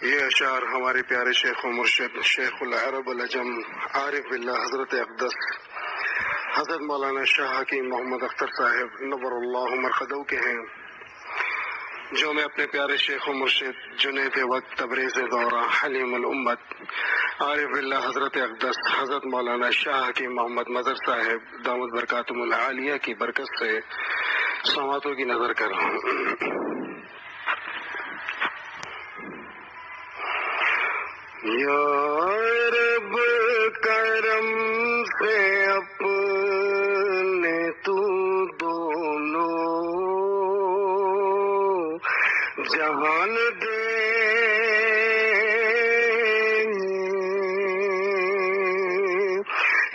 یہ اشعار ہمارے پیارے شیخ و مرشد شیخ العرب العجم عارف باللہ حضرت اقدس حضرت مولانا شاہ حکیم محمد اختر صاحب نور اللہ مرقدو کے ہیں، جو میں اپنے پیارے شیخ و مرشد جنید وقت تبریز دورہ حلیم الامت عارف باللہ حضرت اقدس حضرت مولانا شاہ حکیم محمد مظہر صاحب دامت برکاتہم العالیہ کی برکت سے سماعتوں کی نظر کر رہا ہوں۔ یا رب کرم سے اپنے تو دونوں جہان دے،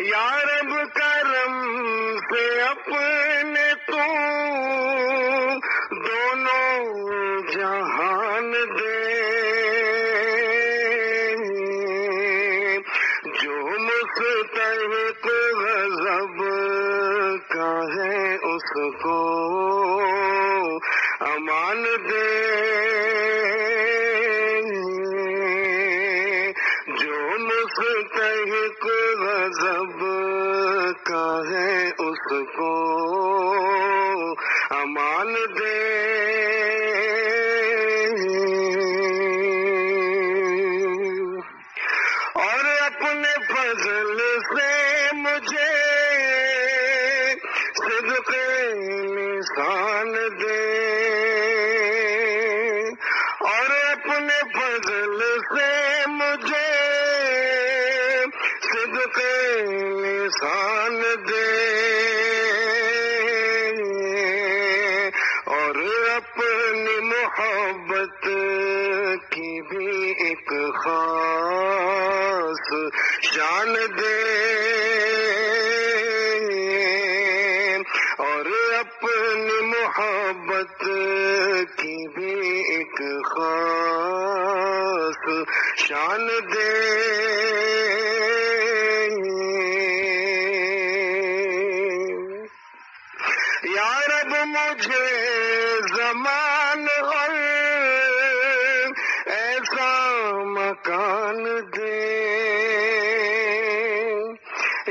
یا رب کرم سے اپنے تو دونوں جہان دے، مستحق غضب کا ہے اس کو امان دے، جو مستحق غضب کا ہے اس کو امان دے، اور اپنے فضل سے مجھے صدق لسان دے، اور اپنے فضل سے مجھے صدق لسان دے، اور اپنی محبت کی بھی ایک خاص شان دے، اور اپنی محبت کی بھی ایک خاص شان دے، یا رب مجھے زمان اور ایسا مکان دے،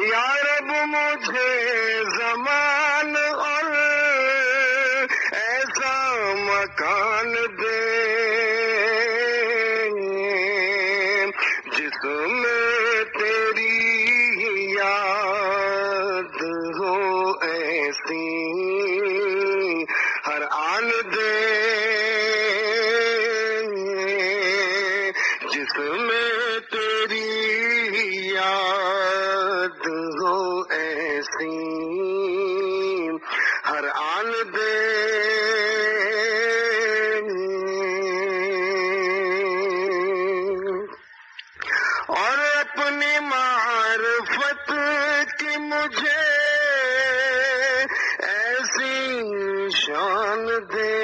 یا رب مجھے زمان اور ایسا مکان دے، جس میں تیری یاد ہو ایسی ہر آن دے، جس میں تیری یاد ہو ایسی ہر آن دے، اور اپنی معرفت کی مجھے ایسی شان دے،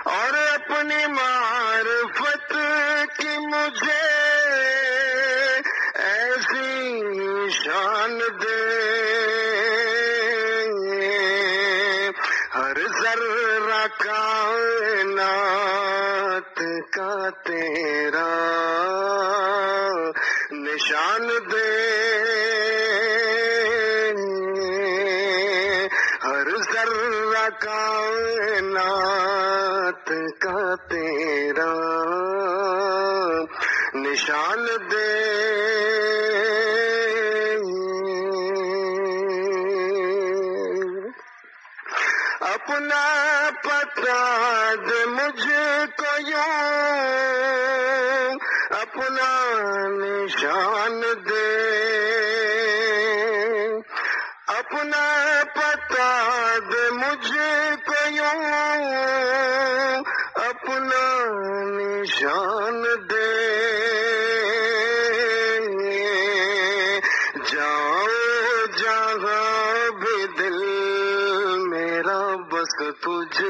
اور اپنی معرفت کی مجھے ایسی شان دے، ہر ذرہ کائنات کا تیرا نشان دے، ہر ذرہ کائنات کا تیرا نشان دے، اپنا پتہ دے مجھ کو یوں، اپنا نشان دے، اپنا پتہ دے مجھ کو یوں، اپنا نشان دے، جاؤ جہاں بھی دل میرا بس تجھ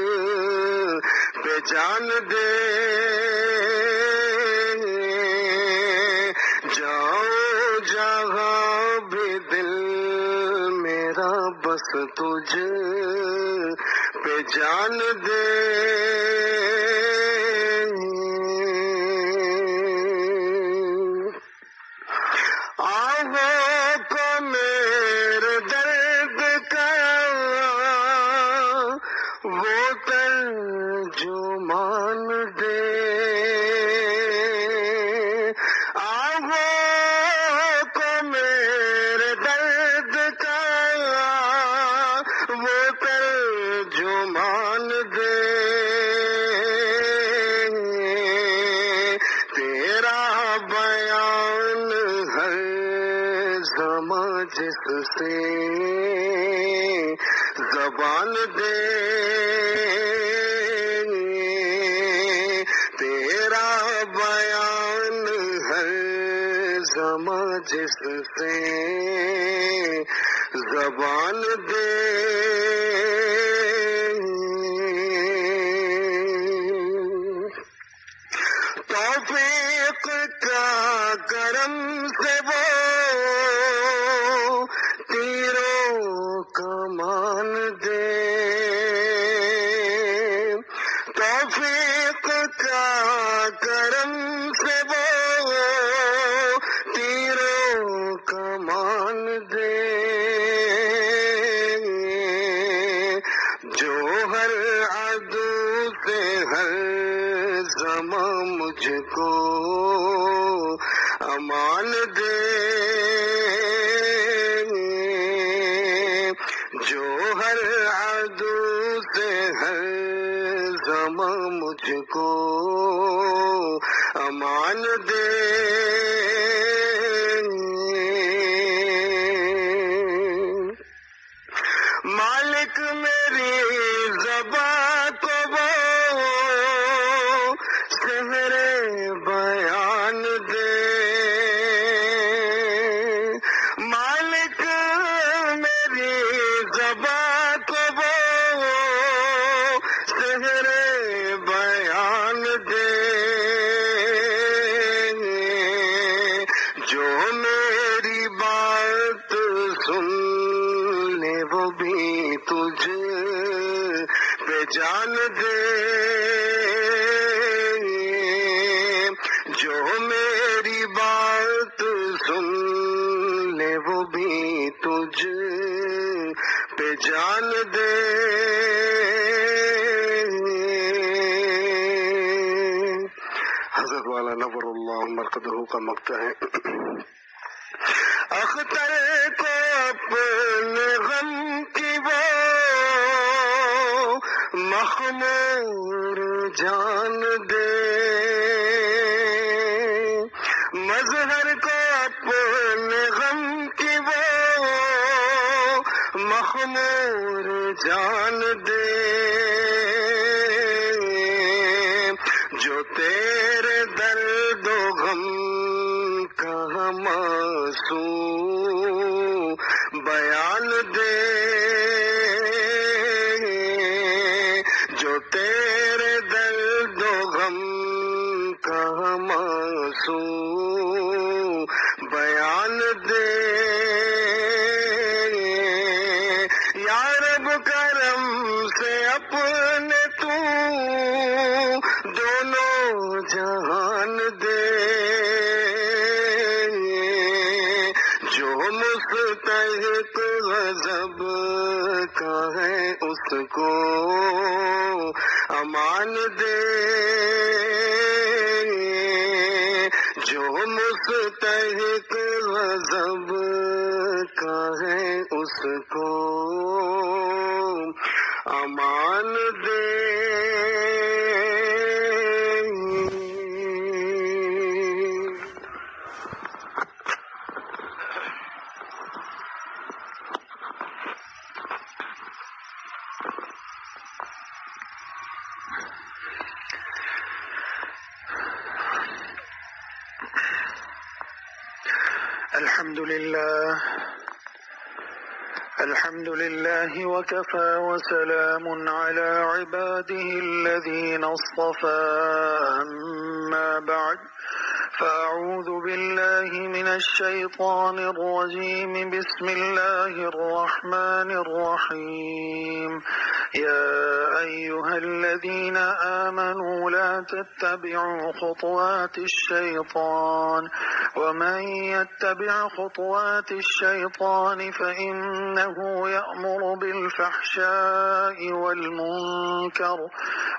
پہ جان دے، جاؤ جہاں بھی دل میرا بس تجھ پہ جان دے، دے آہوں کو میرے درد کا وہ ترجمان دے تیرا بیان ہر زمان جس سے زبان دے تیرا بیان ہر زمان جس سے زبان دے توفیق کا کرم سے وہ تیروں کمان دے توفیق کا کرم سے وہ تیروں کمان دے جو ہر عدو سے ہر زمان مجھ کو امان دے جو ہر عدو سے ہر زمان مجھ کو امان دے مالک میری زبان کو وہ شہر بیان دے مالک میری زبان کو وہ شہر بیان دے جو میری بات سن لے وہ بھی تجھ پہ جان دے جو میری بات سن لے وہ بھی تجھ پہ جان دے حضرت والا نور اللہ مرقدہ کا مقطع ہے اختر کو اپنے غم کی وہ مخمور جان دے مظہر کو اپنے غم کی وہ مخمور جان دے جو تیرے درد و غم کا معصوم بیان دے جو تیرے درد و غم کا معصوم بیان دے یا رب کرم سے اپنے تو دونوں جہان دے جو مستحق غضب کا ہے اس کو امان دے جو مستحق غضب کا ہے اس کو امان دے الحمد لله وكفى وسلام على عباده الذين اصطفى أما بعد فأعوذ بالله من الشيطان الرجيم. بسم الله الرحمن الرحيم. يا أيها الذين آمنوا لا تتبعوا خطوات الشيطان ومن يتبع خطوات الشيطان فإنه يأمر بالفحشاء والمنكر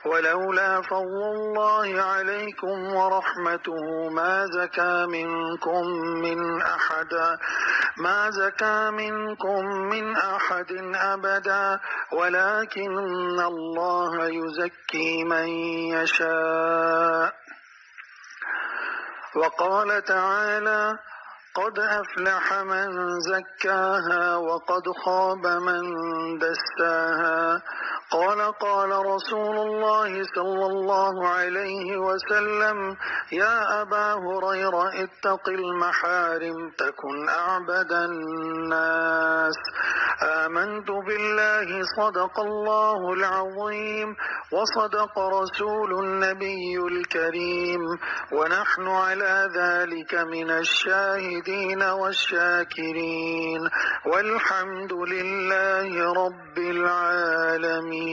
ولولا فضل الله عليكم ورحمته ما زكى منكم من أحد أبدا ولكن الله يزكي من يشاء. وقال تعالى قد أفلح من زكاها وقد خاب من دساها. قال رسول الله صلى الله عليه وسلم يا أبا هريرة اتق المحارم تكن أعبد الناس. آمنت بالله صدق الله العظيم وصدق رسول النبي الكريم ونحن على ذلك من الشاهدين والشاكرين والحمد لله رب العالمين.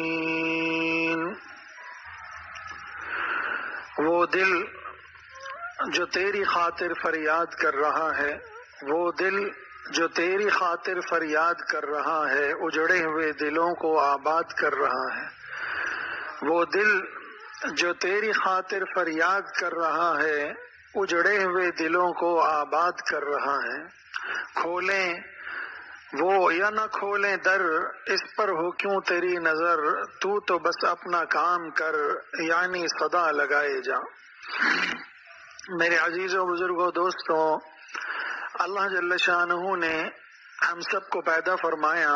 وہ دل جو تیری خاطر فریاد کر رہا ہے، وہ دل جو تیری خاطر فریاد کر رہا ہے، اجڑے ہوئے دلوں کو آباد کر رہا ہے. وہ دل جو تیری خاطر فریاد کر رہا ہے، اجڑے ہوئے دلوں کو آباد کر رہا ہے. کھولیں وہ یا نہ کھولیں در، اس پر ہو کیوں تیری نظر، تو بس اپنا کام کر یعنی صدا لگائے جا. میرے عزیزوں، بزرگوں، دوستوں، اللہ جل شانہ نے ہم سب کو پیدا فرمایا.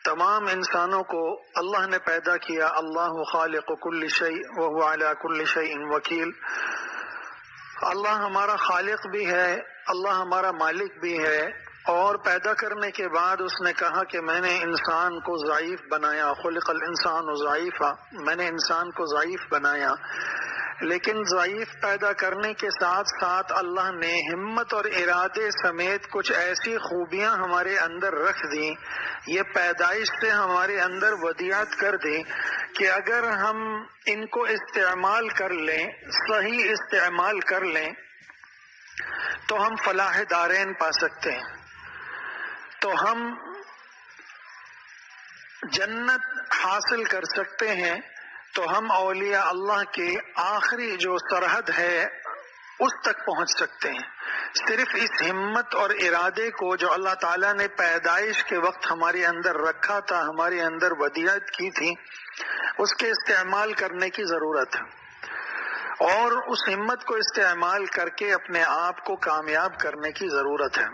تمام انسانوں کو اللہ نے پیدا کیا. اللہ خالق کل شیء وہو علی کل شیء وکیل. اللہ ہمارا خالق بھی ہے، اللہ ہمارا مالک بھی ہے. اور پیدا کرنے کے بعد اس نے کہا کہ میں نے انسان کو ضعیف بنایا. خلق الانسان ضعیفا، میں نے انسان کو ضعیف بنایا. لیکن ضعیف پیدا کرنے کے ساتھ ساتھ اللہ نے ہمت اور ارادے سمیت کچھ ایسی خوبیاں ہمارے اندر رکھ دیں، یہ پیدائش سے ہمارے اندر ودیعت کر دیں کہ اگر ہم ان کو استعمال کر لیں، صحیح استعمال کر لیں، تو ہم فلاح دارین پا سکتے ہیں، تو ہم جنت حاصل کر سکتے ہیں، تو ہم اولیاء اللہ کے آخری جو سرحد ہے اس تک پہنچ سکتے ہیں. صرف اس ہمت اور ارادے کو جو اللہ تعالیٰ نے پیدائش کے وقت ہمارے اندر رکھا تھا، ہمارے اندر ودیعت کی تھی، اس کے استعمال کرنے کی ضرورت ہے. اور اس ہمت کو استعمال کر کے اپنے آپ کو کامیاب کرنے کی ضرورت ہے.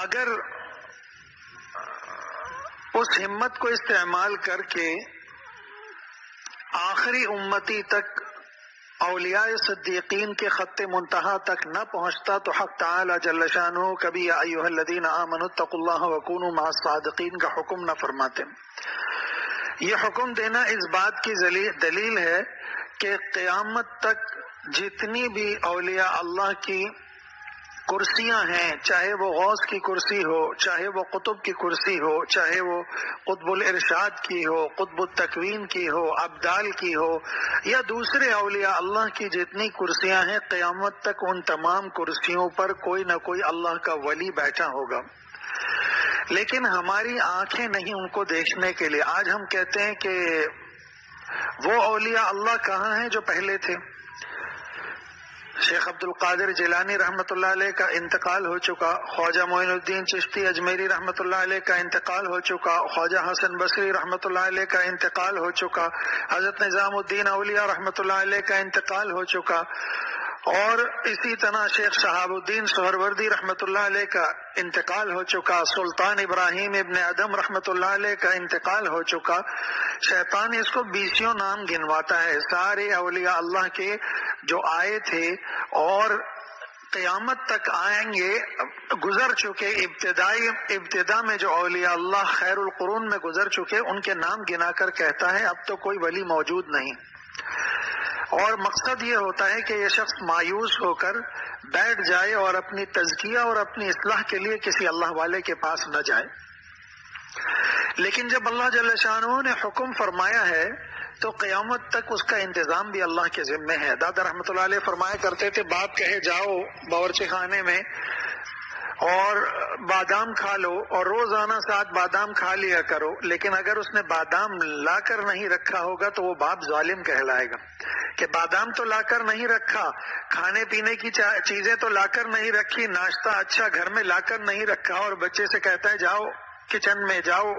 اگر اس ہمت کو استعمال کر کے آخری امتی تک، اولیاء صدیقین کے خط منتہا تک نہ پہنچتا، تو حق تعالی جل شانہ کبھی یا ایھا الذین آمنوا اتقوا اللہ وکونوا مع الصادقین کا حکم نہ فرماتے. یہ حکم دینا اس بات کی دلیل ہے کہ قیامت تک جتنی بھی اولیاء اللہ کی کرسیاں ہیں، چاہے وہ غوث کی کرسی ہو، چاہے وہ قطب کی کرسی ہو، چاہے وہ قطب الارشاد کی ہو، قطب التکوین کی ہو، ابدال کی ہو، یا دوسرے اولیاء اللہ کی جتنی کرسیاں ہیں، قیامت تک ان تمام کرسیوں پر کوئی نہ کوئی اللہ کا ولی بیٹھا ہوگا. لیکن ہماری آنکھیں نہیں ان کو دیکھنے کے لیے. آج ہم کہتے ہیں کہ وہ اولیاء اللہ کہاں ہیں جو پہلے تھے. شیخ عبد القادر جیلانی رحمۃ اللہ علیہ کا انتقال ہو چکا، خواجہ معین الدین چشتی اجمیری رحمۃ اللہ علیہ کا انتقال ہو چکا، خواجہ حسن بصری رحمۃ اللہ علیہ کا انتقال ہو چکا، حضرت نظام الدین اولیاء رحمۃ اللہ علیہ کا انتقال ہو چکا، اور اسی طرح شیخ شہاب الدین سہروردی رحمۃ اللہ علیہ کا انتقال ہو چکا، سلطان ابراہیم ابن ادم رحمۃ اللہ علیہ کا انتقال ہو چکا. شیطان اس کو 20 نام گنواتا ہے. سارے اولیاء اللہ کے جو آئے تھے اور قیامت تک آئیں گے، گزر چکے، ابتدا میں جو اولیاء اللہ خیر القرون میں گزر چکے، ان کے نام گنا کر کہتا ہے اب تو کوئی ولی موجود نہیں. اور مقصد یہ ہوتا ہے کہ یہ شخص مایوس ہو کر بیٹھ جائے اور اپنی تزکیہ اور اپنی اصلاح کے لیے کسی اللہ والے کے پاس نہ جائے. لیکن جب اللہ جل شانہ نے حکم فرمایا ہے تو قیامت تک اس کا انتظام بھی اللہ کے ذمے ہے. دادا رحمۃ اللہ علیہ فرمایا کرتے تھے باپ کہے جاؤ باورچی خانے میں اور بادام کھا لو اور روزانہ 7 بادام کھا لیا کرو، لیکن اگر اس نے بادام لا کر نہیں رکھا ہوگا تو وہ باپ ظالم کہلائے گا کہ بادام تو لا کر نہیں رکھا، کھانے پینے کی چیزیں تو لا کر نہیں رکھی، ناشتہ اچھا گھر میں لا کر نہیں رکھا، اور بچے سے کہتا ہے جاؤ کچن میں جاؤ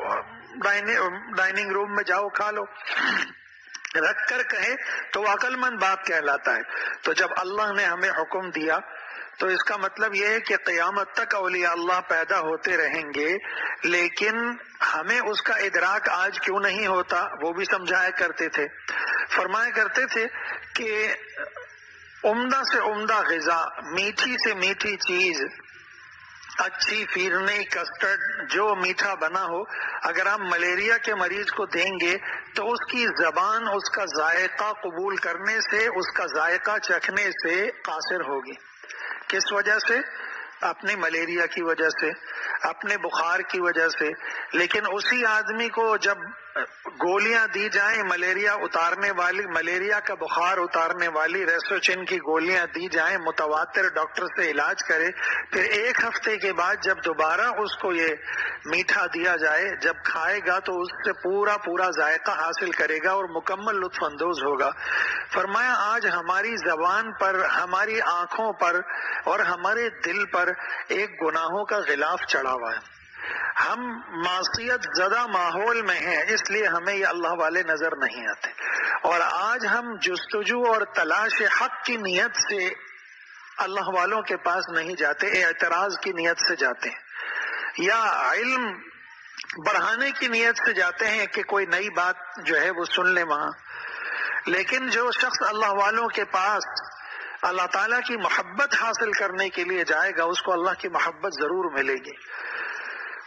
ڈائننگ روم میں جاؤ کھا لو. رکھ کر کہے تو وہ عقل مند باپ کہلاتا ہے. تو جب اللہ نے ہمیں حکم دیا تو اس کا مطلب یہ ہے کہ قیامت تک اولیاء اللہ پیدا ہوتے رہیں گے، لیکن ہمیں اس کا ادراک آج کیوں نہیں ہوتا وہ بھی سمجھایا کرتے تھے. فرمایا کرتے تھے کہ عمدہ سے عمدہ غذا، میٹھی سے میٹھی چیز، اچھی فیرنی کسٹرڈ جو میٹھا بنا ہو، اگر آپ ملیریا کے مریض کو دیں گے تو اس کی زبان اس کا ذائقہ قبول کرنے سے، اس کا ذائقہ چکھنے سے قاصر ہوگی. کس وجہ سے؟ اپنے ملیریا کی وجہ سے، اپنے بخار کی وجہ سے. لیکن اسی آدمی کو جب گولیاں دی جائیں ملیریا اتارنے والی، ملیریا کا بخار اتارنے والی ریسوچن کی گولیاں دی جائیں، متواتر ڈاکٹر سے علاج کرے، پھر 1 ہفتے کے بعد جب دوبارہ اس کو یہ میٹھا دیا جائے، جب کھائے گا تو اس سے پورا ذائقہ حاصل کرے گا اور مکمل لطف اندوز ہوگا. فرمایا آج ہماری زبان پر، ہماری آنکھوں پر اور ہمارے دل پر ایک گناہوں کا غلاف چڑھا ہوا ہے. ہم معصیت زدہ ماحول میں ہیں، اس لیے ہمیں یہ اللہ والے نظر نہیں آتے، اور آج ہم جستجو اور تلاش حق کی نیت سے اللہ والوں کے پاس نہیں جاتے، اعتراض کی نیت سے جاتے ہیں یا علم بڑھانے کی نیت سے جاتے ہیں کہ کوئی نئی بات جو ہے وہ سن لیں وہاں. لیکن جو شخص اللہ والوں کے پاس اللہ تعالیٰ کی محبت حاصل کرنے کے لیے جائے گا اس کو اللہ کی محبت ضرور ملے گی.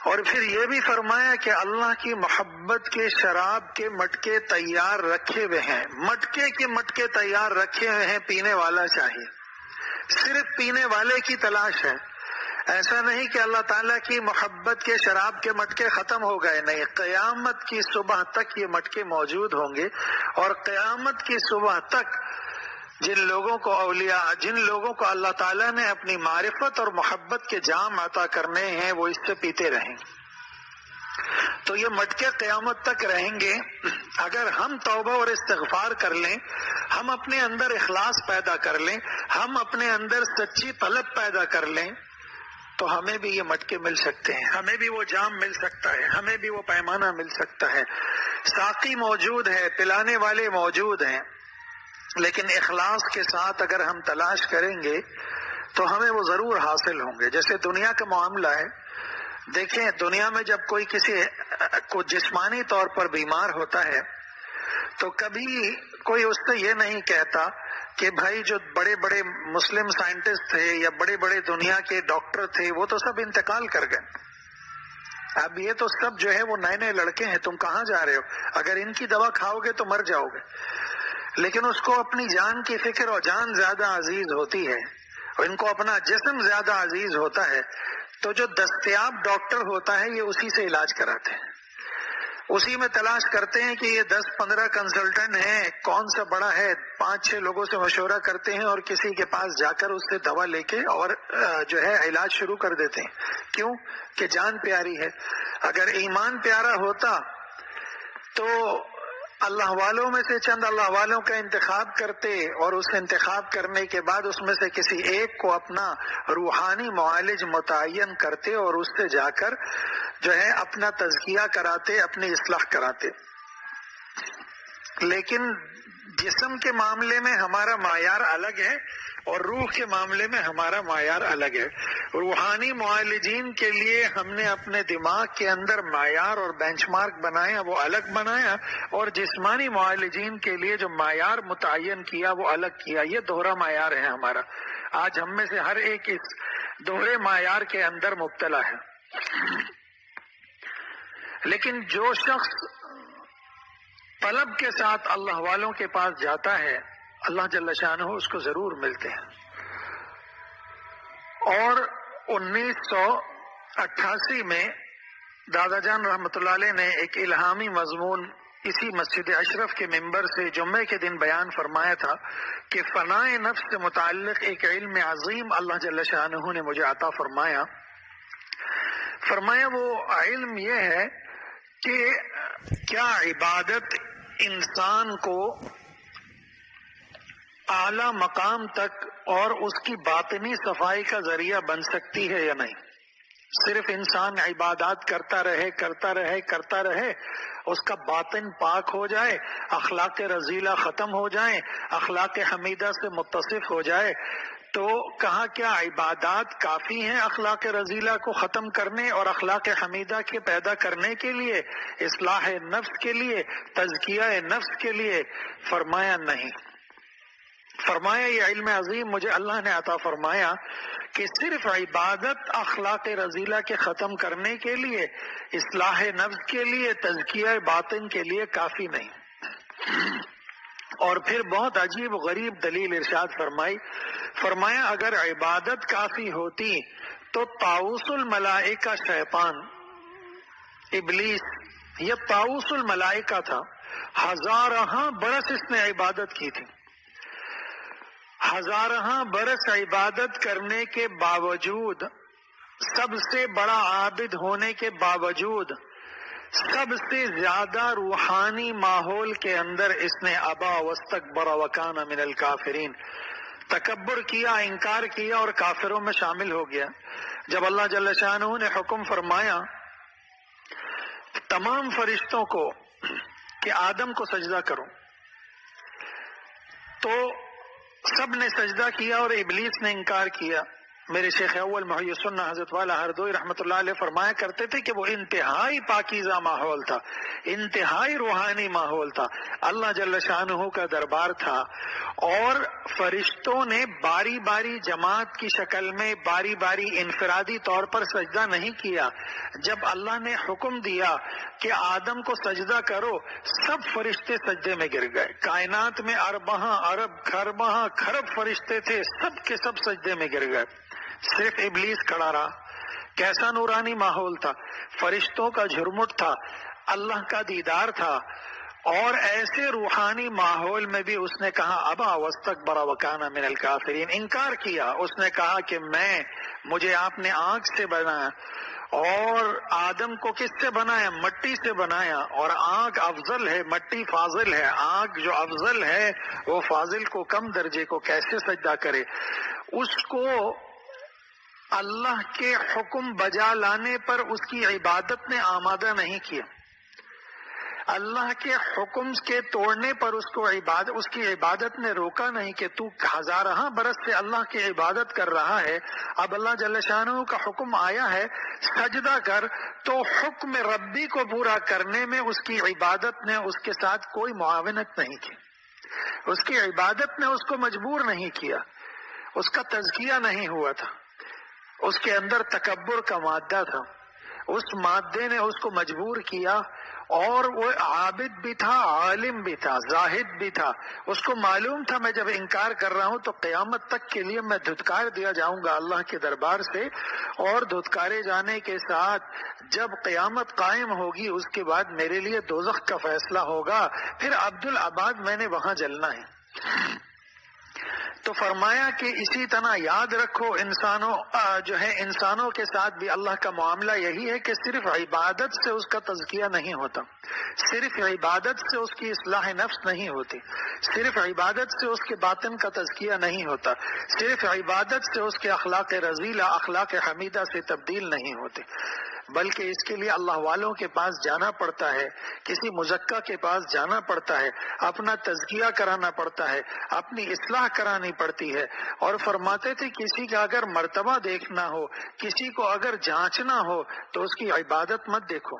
اور پھر یہ بھی فرمایا کہ اللہ کی محبت کے شراب کے مٹکے تیار رکھے ہوئے ہیں، مٹکے کے مٹکے تیار رکھے ہوئے ہیں، پینے والا چاہیے، صرف پینے والے کی تلاش ہے. ایسا نہیں کہ اللہ تعالیٰ کی محبت کے شراب کے مٹکے ختم ہو گئے، نہیں، قیامت کی صبح تک یہ مٹکے موجود ہوں گے. اور قیامت کی صبح تک جن لوگوں کو اللہ تعالیٰ نے اپنی معرفت اور محبت کے جام عطا کرنے ہیں وہ اس سے پیتے رہیں گے. تو یہ مٹکے قیامت تک رہیں گے. اگر ہم توبہ اور استغفار کر لیں، ہم اپنے اندر اخلاص پیدا کر لیں، ہم اپنے اندر سچی طلب پیدا کر لیں تو ہمیں بھی یہ مٹکے مل سکتے ہیں، ہمیں بھی وہ جام مل سکتا ہے، ہمیں بھی وہ پیمانہ مل سکتا ہے. ساقی موجود ہے، پلانے والے موجود ہیں، لیکن اخلاص کے ساتھ اگر ہم تلاش کریں گے تو ہمیں وہ ضرور حاصل ہوں گے. جیسے دنیا کا معاملہ ہے، دیکھیں دنیا میں جب کوئی کسی کو جسمانی طور پر بیمار ہوتا ہے تو کبھی کوئی اس سے یہ نہیں کہتا کہ بھائی جو بڑے بڑے مسلم سائنٹسٹ تھے یا بڑے بڑے دنیا کے ڈاکٹر تھے وہ تو سب انتقال کر گئے، اب یہ تو سب جو ہے وہ نئے لڑکے ہیں، تم کہاں جا رہے ہو؟ اگر ان کی دوا کھاؤ گے تو مر جاؤ گے. لیکن اس کو اپنی جان کی فکر، اور جان زیادہ عزیز ہوتی ہے اور ان کو اپنا جسم زیادہ عزیز ہوتا ہے. تو جو دستیاب ڈاکٹر ہوتا ہے یہ اسی سے علاج کراتے ہیں، اسی میں تلاش کرتے ہیں کہ یہ 10-15 کنسلٹنٹ ہیں، کون سا بڑا ہے، 5-6 لوگوں سے مشورہ کرتے ہیں اور کسی کے پاس جا کر اس سے دوا لے کے اور جو ہے علاج شروع کر دیتے ہیں. کیوں؟ کہ جان پیاری ہے. اگر ایمان پیارا ہوتا تو اللہ والوں میں سے چند اللہ والوں کا انتخاب کرتے اور اس انتخاب کرنے کے بعد اس میں سے کسی ایک کو اپنا روحانی معالج متعین کرتے اور اس سے جا کر جو ہے اپنا تزکیہ کراتے، اپنی اصلاح کراتے. لیکن جسم کے معاملے میں ہمارا معیار الگ ہے اور روح کے معاملے میں ہمارا معیار الگ ہے. روحانی معالجین کے لیے ہم نے اپنے دماغ کے اندر معیار اور بینچ مارک بنایا، وہ الگ بنایا، اور جسمانی معالجین کے لیے جو معیار متعین کیا وہ الگ کیا. یہ دوہرا معیار ہے ہمارا. آج ہم میں سے ہر ایک اس دوہرے معیار کے اندر مبتلا ہے. لیکن جو شخص طلب کے ساتھ اللہ والوں کے پاس جاتا ہے اللہ جل شانہ اس کو ضرور ملتے ہیں۔ اور 1988 میں دادا جان رحمۃ اللہ علیہ نے ایک الہامی مضمون اسی مسجد اشرف کے ممبر سے جمعے کے دن بیان فرمایا تھا کہ فنائے نفس سے متعلق ایک علم عظیم اللہ جل شانہ نے مجھے عطا فرمایا۔ وہ علم یہ ہے کہ کیا عبادت انسان کو اعلی مقام تک اور اس کی باطنی صفائی کا ذریعہ بن سکتی ہے یا نہیں؟ صرف انسان عبادات کرتا رہے اس کا باطن پاک ہو جائے، اخلاق رذیلہ ختم ہو جائیں، اخلاق حمیدہ سے متصف ہو جائے، تو کہا کیا عبادات کافی ہیں اخلاق رذیلہ کو ختم کرنے اور اخلاق حمیدہ کے پیدا کرنے کے لیے، اصلاح نفس کے لیے، تزکیہ نفس کے لیے؟ فرمایا نہیں۔ فرمایا یہ علم عظیم مجھے اللہ نے عطا فرمایا کہ صرف عبادت اخلاق رذیلہ کے ختم کرنے کے لیے، اصلاح نفس کے لیے، تزکیہ باطن کے لیے کافی نہیں۔ اور پھر بہت عجیب و غریب دلیل ارشاد فرمایا اگر عبادت کافی ہوتی تو طاؤس الملائکہ شیطان ابلیس، یہ طاؤس الملائکہ تھا، 1000 برس اس نے عبادت کی تھی، 1000 برس عبادت کرنے کے باوجود، سب سے بڑا عابد ہونے کے باوجود، سب سے زیادہ روحانی ماحول کے اندر اس نے ابا واستکبر وکان من الکافرین، تکبر کیا، انکار کیا اور کافروں میں شامل ہو گیا۔ جب اللہ جل شانہ نے حکم فرمایا تمام فرشتوں کو کہ آدم کو سجدہ کرو، تو سب نے سجدہ کیا اور ابلیس نے انکار کیا۔ میرے شیخ اول محی السنہ حضرت والا ہردوئی رحمۃ اللہ علیہ فرمایا کرتے تھے کہ وہ انتہائی پاکیزہ ماحول تھا، انتہائی روحانی ماحول تھا، اللہ جل شانہ کا دربار تھا، اور فرشتوں نے باری باری جماعت کی شکل میں باری باری انفرادی طور پر سجدہ نہیں کیا۔ جب اللہ نے حکم دیا کہ آدم کو سجدہ کرو، سب فرشتے سجدے میں گر گئے۔ کائنات میں ارباں ارب خرباں خرب فرشتے تھے، سب کے سب سجدے میں گر گئے، صرف ابلیس کھڑا رہا۔ کیسا نورانی ماحول تھا، فرشتوں کا جھرمٹ تھا، اللہ کا دیدار تھا، اور ایسے روحانی ماحول میں بھی اس نے کہا ابا واستکبر وکان من الکافرین، انکار کیا۔ اس نے کہا کہ مجھے آپ نے آنکھ سے بنایا، اور آدم کو کس سے بنایا؟ مٹی سے بنایا، اور آنکھ افضل ہے، مٹی فاضل ہے، آنکھ جو افضل ہے وہ فاضل کو کم درجے کو کیسے سجدہ کرے؟ اس کو اللہ کے حکم بجا لانے پر اس کی عبادت نے آمادہ نہیں کیا، اللہ کے حکم کے توڑنے پر اس کی عبادت نے روکا نہیں کہ تو 1000 برس سے اللہ کی عبادت کر رہا ہے، اب اللہ جل شانہ کا حکم آیا ہے سجدہ کر، تو حکم ربی کو پورا کرنے میں اس کی عبادت نے اس کے ساتھ کوئی معاونت نہیں کی، اس کی عبادت نے اس کو مجبور نہیں کیا، اس کا تزکیہ نہیں ہوا تھا، اس کے اندر تکبر کا مادہ تھا، اس مادے نے اس کو مجبور کیا، اور وہ عابد بھی تھا، عالم بھی تھا، زاہد بھی تھا، اس کو معلوم تھا میں جب انکار کر رہا ہوں تو قیامت تک کے لیے میں دھتکار دیا جاؤں گا اللہ کے دربار سے، اور دھتکارے جانے کے ساتھ جب قیامت قائم ہوگی اس کے بعد میرے لیے دوزخ کا فیصلہ ہوگا، پھر عبدالعباد میں نے وہاں جلنا ہے۔ تو فرمایا کہ اسی طرح یاد رکھو انسانوں کے ساتھ بھی اللہ کا معاملہ یہی ہے کہ صرف عبادت سے اس کا تزکیہ نہیں ہوتا، صرف عبادت سے اس کی اصلاح نفس نہیں ہوتی، صرف عبادت سے اس کے باطن کا تزکیہ نہیں ہوتا، صرف عبادت سے اس کے اخلاق رذیلہ اخلاق حمیدہ سے تبدیل نہیں ہوتے، بلکہ اس کے لیے اللہ والوں کے پاس جانا پڑتا ہے، کسی مزکہ کے پاس جانا پڑتا ہے، اپنا تزکیہ کرانا پڑتا ہے، اپنی اصلاح کرانی پڑتی ہے۔ اور فرماتے تھے کسی کا اگر مرتبہ دیکھنا ہو، کسی کو اگر جانچنا ہو تو اس کی عبادت مت دیکھو۔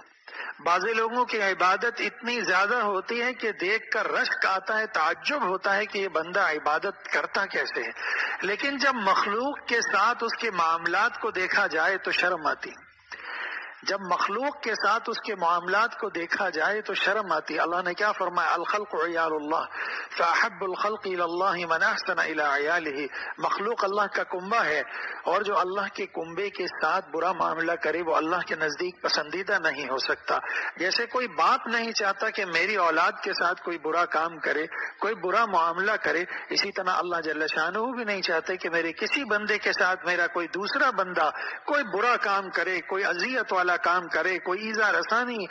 بعض لوگوں کی عبادت اتنی زیادہ ہوتی ہے کہ دیکھ کر رشک آتا ہے، تعجب ہوتا ہے کہ یہ بندہ عبادت کرتا کیسے ہے، لیکن جب مخلوق کے ساتھ اس کے معاملات کو دیکھا جائے تو شرم آتی۔ جب مخلوق کے ساتھ اس کے معاملات کو دیکھا جائے تو شرم آتی. اللہ نے کیا فرمایا؟ الخلق عیال اللہ فاحب الخلق الی اللہ من احسن الی عیالہ. مخلوق اللہ کا کنبہ ہے، اور جو اللہ کے کنبے کے ساتھ برا معاملہ کرے وہ اللہ کے نزدیک پسندیدہ نہیں ہو سکتا. جیسے کوئی باپ نہیں چاہتا کہ میری اولاد کے ساتھ کوئی برا کام کرے، کوئی برا معاملہ کرے، اسی طرح اللہ جل شانہ بھی نہیں چاہتے کہ میرے کسی بندے کے ساتھ میرا کوئی دوسرا بندہ کوئی برا کام کرے، کوئی اذیت والا کام کرے، کوئی ایذا رسانی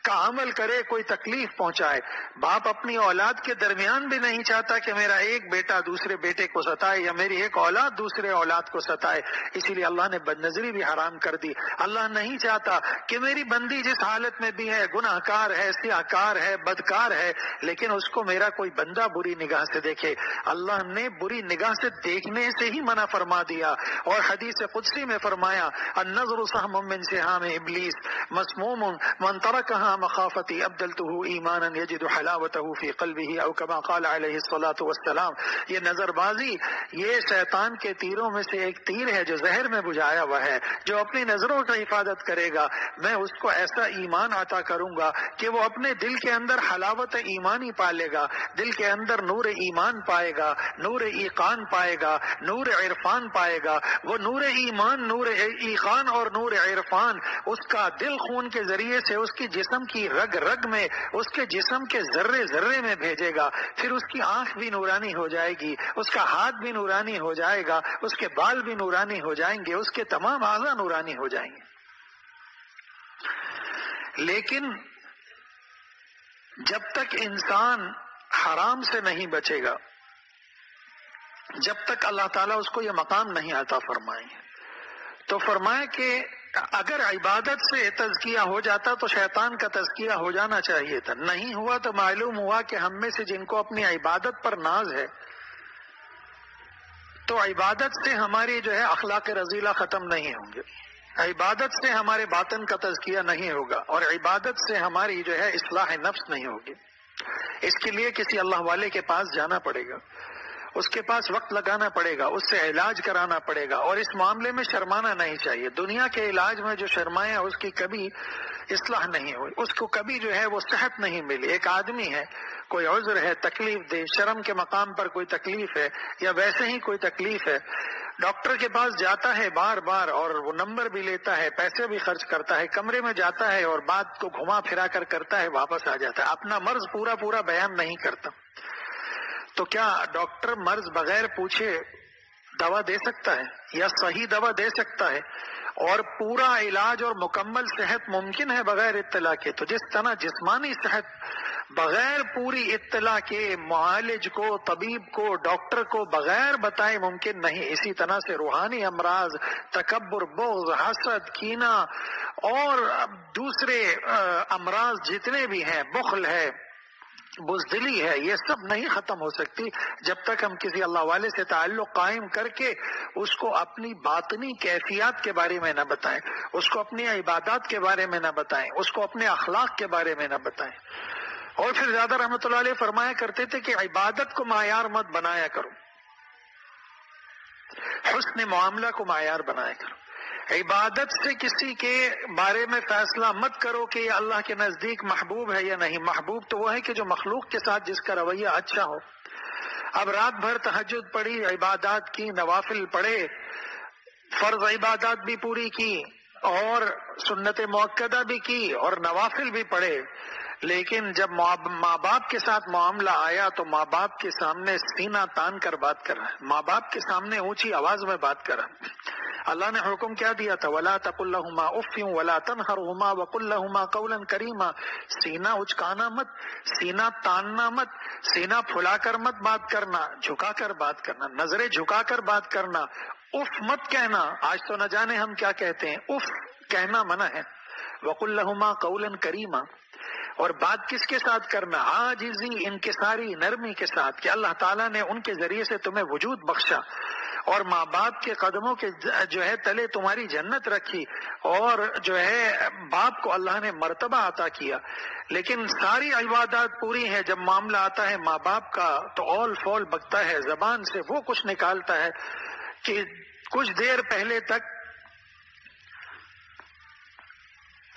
کا عمل کرے، کوئی تکلیف پہنچائے. باپ اپنی اولاد کے درمیان بھی نہیں چاہتا کہ میرا ایک بیٹا دوسرے بیٹے کو ستائے یا میری ایک اولاد دوسرے اولاد کو ستائے. اسی لیے اللہ نے بد نظری بھی حرام کر دی. اللہ نہیں چاہتا کہ میری بندی جس حالت میں بھی ہے، گناہ کار ہے، سیاہ کار ہے، بدکار ہے، لیکن اس کو میرا کوئی بندہ بری نگاہ سے دیکھے. اللہ نے بری نگاہ سے دیکھنے سے ہی منع فرما دیا، اور حدیث قدسی میں فرمایا النظر سهم من سهام ابلیس مسموم من ترکها مخافتی ابدلته ایمانا یجد حلاوته فی قلبه او کما قال علیہ الصلاۃ والسلام. یہ نظر بازی یہ شیطان کے تیروں میں سے ایک تیر ہے جو زہر میں بجھایا ہوا ہے. جو اپنی نظروں کی حفاظت کرے گا میں اس کو ایسا ایمان عطا کروں گا کہ وہ اپنے دل کے اندر حلاوت ایمانی پالے گا، دل کے اندر نور ایمان پائے گا، نور ایقان پائے گا، نور عرفان پائے گا. وہ نور ایمان، نور ایقان اور نور عرفان اس کا دل خون کے ذریعے سے اس کی جسم کی رگ رگ میں، اس کے جسم کے ذرے ذرے میں بھیجے گا. پھر اس کی آنکھ بھی نورانی ہو جائے گی، اس کا ہاتھ بھی نورانی ہو جائے گا، اس کے بال بھی نورانی ہو جائیں گے، اس کے تمام اعضاء نورانی ہو جائیں گے. لیکن جب تک انسان حرام سے نہیں بچے گا، جب تک اللہ تعالیٰ اس کو یہ مقام نہیں عطا فرمائیں گے، تو فرمایا کہ اگر عبادت سے تزکیہ ہو جاتا تو شیطان کا تزکیہ ہو جانا چاہیے تھا. نہیں ہوا تو معلوم ہوا کہ ہم میں سے جن کو اپنی عبادت پر ناز ہے، تو عبادت سے ہماری جو ہے اخلاق رذیلہ ختم نہیں ہوں گے، عبادت سے ہمارے باطن کا تزکیہ نہیں ہوگا، اور عبادت سے ہماری جو ہے اصلاح نفس نہیں ہوگی. اس کے لیے کسی اللہ والے کے پاس جانا پڑے گا، اس کے پاس وقت لگانا پڑے گا، اس سے علاج کرانا پڑے گا. اور اس معاملے میں شرمانا نہیں چاہیے. دنیا کے علاج میں جو شرمایا اس کی کبھی اصلاح نہیں ہوئی، اس کو کبھی جو ہے وہ صحت نہیں ملی. ایک آدمی ہے، کوئی عذر ہے، تکلیف دے، شرم کے مقام پر کوئی تکلیف ہے یا ویسے ہی کوئی تکلیف ہے، ڈاکٹر کے پاس جاتا ہے بار بار، اور وہ نمبر بھی لیتا ہے، پیسے بھی خرچ کرتا ہے، کمرے میں جاتا ہے اور بات کو گھما پھرا کر کرتا ہے، واپس آ جاتا ہے، اپنا مرض پورا بیان نہیں کرتا. تو کیا ڈاکٹر مرض بغیر پوچھے دوا دے سکتا ہے یا صحیح دوا دے سکتا ہے؟ اور پورا علاج اور مکمل صحت ممکن ہے بغیر اطلاع کے. تو جس طرح جسمانی صحت بغیر پوری اطلاع کے معالج کو، طبیب کو، ڈاکٹر کو بغیر بتائے ممکن نہیں، اسی طرح سے روحانی امراض، تکبر، بغض، حسد، کینہ اور دوسرے امراض جتنے بھی ہیں، بخل ہے، بزدلی ہے، یہ سب نہیں ختم ہو سکتی جب تک ہم کسی اللہ والے سے تعلق قائم کر کے اس کو اپنی باطنی کیفیات کے بارے میں نہ بتائیں، اس کو اپنی عبادات کے بارے میں نہ بتائیں، اس کو اپنے اخلاق کے بارے میں نہ بتائیں. اور پھر زیادہ رحمۃ اللہ علیہ فرمایا کرتے تھے کہ عبادت کو معیار مت بنایا کرو، حسن معاملہ کو معیار بنایا کرو. عبادت سے کسی کے بارے میں فیصلہ مت کرو کہ یہ اللہ کے نزدیک محبوب ہے یا نہیں. محبوب تو وہ ہے کہ جو مخلوق کے ساتھ جس کا رویہ اچھا ہو. اب رات بھر تہجد پڑھی، عبادات کی، نوافل پڑھے، فرض عبادات بھی پوری کی اور سنت موقدہ بھی کی اور نوافل بھی پڑھے، لیکن جب ماں باپ کے ساتھ معاملہ آیا تو ماں باپ کے سامنے سینہ تان کر بات کر رہا ہے، ماں باپ کے سامنے اونچی آواز میں بات کر رہا ہے. اللہ نے حکم کیا دیا تھا؟ وَلَا تَقُلْ لَهُمَا أُفٍّ وَلَا تَنْهَرْهُمَا وَقُلْ لَهُمَا قَوْلًا كَرِيمًا. سینہ اچکانا مت، سینہ تاننا مت، سینہ پھلا کر مت بات کرنا، جھکا کر بات کرنا، نظریں جھکا کر بات کرنا. اف مت کہنا. آج تو نہ جانے ہم کیا کہتے ہیں، اف کہنا منع ہے. وَقُلْ لَهُمَا قَوْلًا كَرِيمًا. اور بات کس کے ساتھ کرنا؟ عاجزی، انکساری، نرمی کے ساتھ کہ اللہ تعالیٰ نے ان کے ذریعے سے تمہیں وجود بخشا اور ماں باپ کے قدموں کے جو ہے تلے تمہاری جنت رکھی، اور جو ہے باپ کو اللہ نے مرتبہ عطا کیا. لیکن ساری عبادات پوری ہیں، جب معاملہ آتا ہے ماں باپ کا تو اول فول بکتا ہے، زبان سے وہ کچھ نکالتا ہے کہ کچھ دیر پہلے تک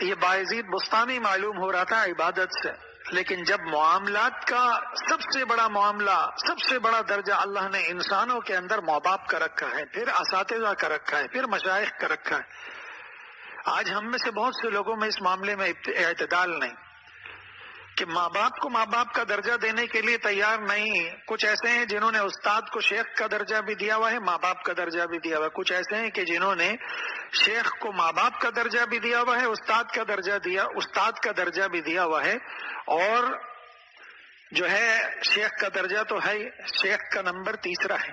یہ باعزید بستانی معلوم ہو رہا تھا عبادت سے، لیکن جب معاملات کا سب سے بڑا معاملہ، سب سے بڑا درجہ اللہ نے انسانوں کے اندر ماں باپ کا رکھا ہے، پھر اساتذہ کا رکھا ہے، پھر مشائخ کا رکھا ہے۔ آج ہم میں سے بہت سے لوگوں میں اس معاملے میں اعتدال نہیں کہ ماں باپ کو ماں باپ کا درجہ دینے کے لیے تیار نہیں۔ کچھ ایسے ہیں جنہوں نے استاد کو شیخ کا درجہ بھی دیا ہوا ہے، ماں باپ کا درجہ بھی دیا ہوا ہے۔ کچھ ایسے ہیں کہ جنہوں نے شیخ کو ماں باپ کا درجہ بھی دیا ہوا ہے، استاد کا درجہ بھی دیا ہوا ہے، اور جو ہے شیخ کا درجہ تو ہے، شیخ کا نمبر تیسرا ہے۔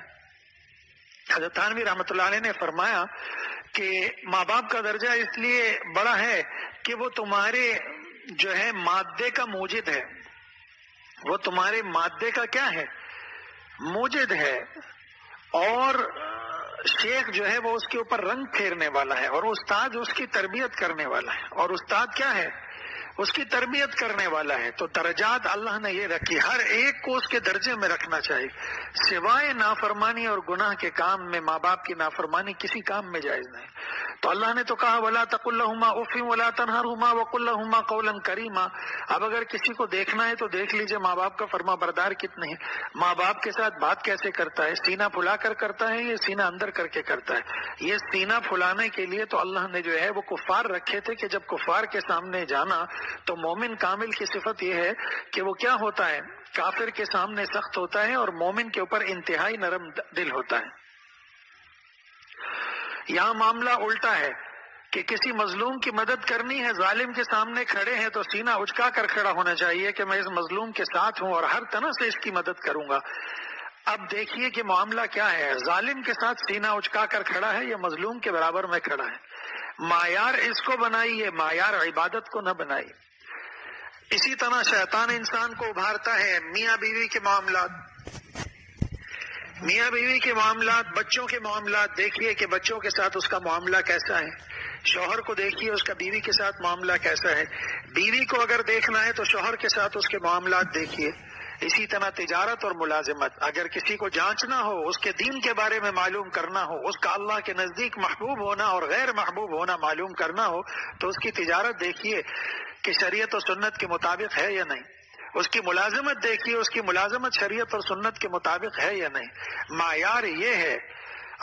حضرت تھانوی رحمۃ اللہ علیہ نے فرمایا کہ ماں باپ کا درجہ اس لیے بڑا ہے کہ وہ تمہارے جو ہے مادے کا موجد ہے، وہ تمہارے مادے کا کیا ہے؟ موجد ہے، اور شیخ جو ہے وہ اس کے اوپر رنگ پھیرنے والا ہے، اور استاد اس کی تربیت کرنے والا ہے، اور استاد کیا ہے؟ اس کی تربیت کرنے والا ہے۔ تو درجات اللہ نے یہ رکھی، ہر ایک کو اس کے درجے میں رکھنا چاہیے، سوائے نافرمانی اور گناہ کے کام میں ماں باپ کی نافرمانی کسی کام میں جائز نہیں۔ تو اللہ نے تو کہا وَلَا تَقُل لَهُمَا أُفٍّ وَلَا تَنْهَرْهُمَا وَقُل لَهُمَا قَوْلًا كَرِيمًا۔ اب اگر کسی کو دیکھنا ہے تو دیکھ لیجئے ماں باپ کا فرما بردار کتنے ہیں، ماں باپ کے ساتھ بات کیسے کرتا ہے، سینہ پھلا کر کرتا ہے یا سینہ اندر کر کے کرتا ہے۔ یہ سینہ پھلانے کے لیے تو اللہ نے جو ہے وہ کفار رکھے تھے کہ جب کفار کے سامنے جانا تو مومن کامل کی صفت یہ ہے کہ وہ کیا ہوتا ہے؟ کافر کے سامنے سخت ہوتا ہے اور مومن کے اوپر انتہائی نرم دل ہوتا ہے۔ یہاں معاملہ الٹا ہے کہ کسی مظلوم کی مدد کرنی ہے، ظالم کے سامنے کھڑے ہیں تو سینہ اچکا کر کھڑا ہونا چاہیے کہ میں اس مظلوم کے ساتھ ہوں اور ہر طرح سے اس کی مدد کروں گا۔ اب دیکھیے کہ معاملہ کیا ہے، ظالم کے ساتھ سینہ اچکا کر کھڑا ہے یا مظلوم کے برابر میں کھڑا ہے؟ معیار اس کو بنائیے، معیار عبادت کو نہ بنائیے۔ اسی طرح شیطان انسان کو ابھارتا ہے میاں بیوی کے معاملات، میاں بیوی کے معاملات، بچوں کے معاملات۔ دیکھیے کہ بچوں کے ساتھ اس کا معاملہ کیسا ہے، شوہر کو دیکھیے اس کا بیوی کے ساتھ معاملہ کیسا ہے، بیوی کو اگر دیکھنا ہے تو شوہر کے ساتھ اس کے معاملات دیکھیے۔ اسی طرح تجارت اور ملازمت، اگر کسی کو جانچنا ہو، اس کے دین کے بارے میں معلوم کرنا ہو، اس کا اللہ کے نزدیک محبوب ہونا اور غیر محبوب ہونا معلوم کرنا ہو تو اس کی تجارت دیکھیے کہ شریعت و سنت کے مطابق ہے یا نہیں، اس کی ملازمت دیکھیے اس کی ملازمت شریعت اور سنت کے مطابق ہے یا نہیں۔ معیار یہ ہے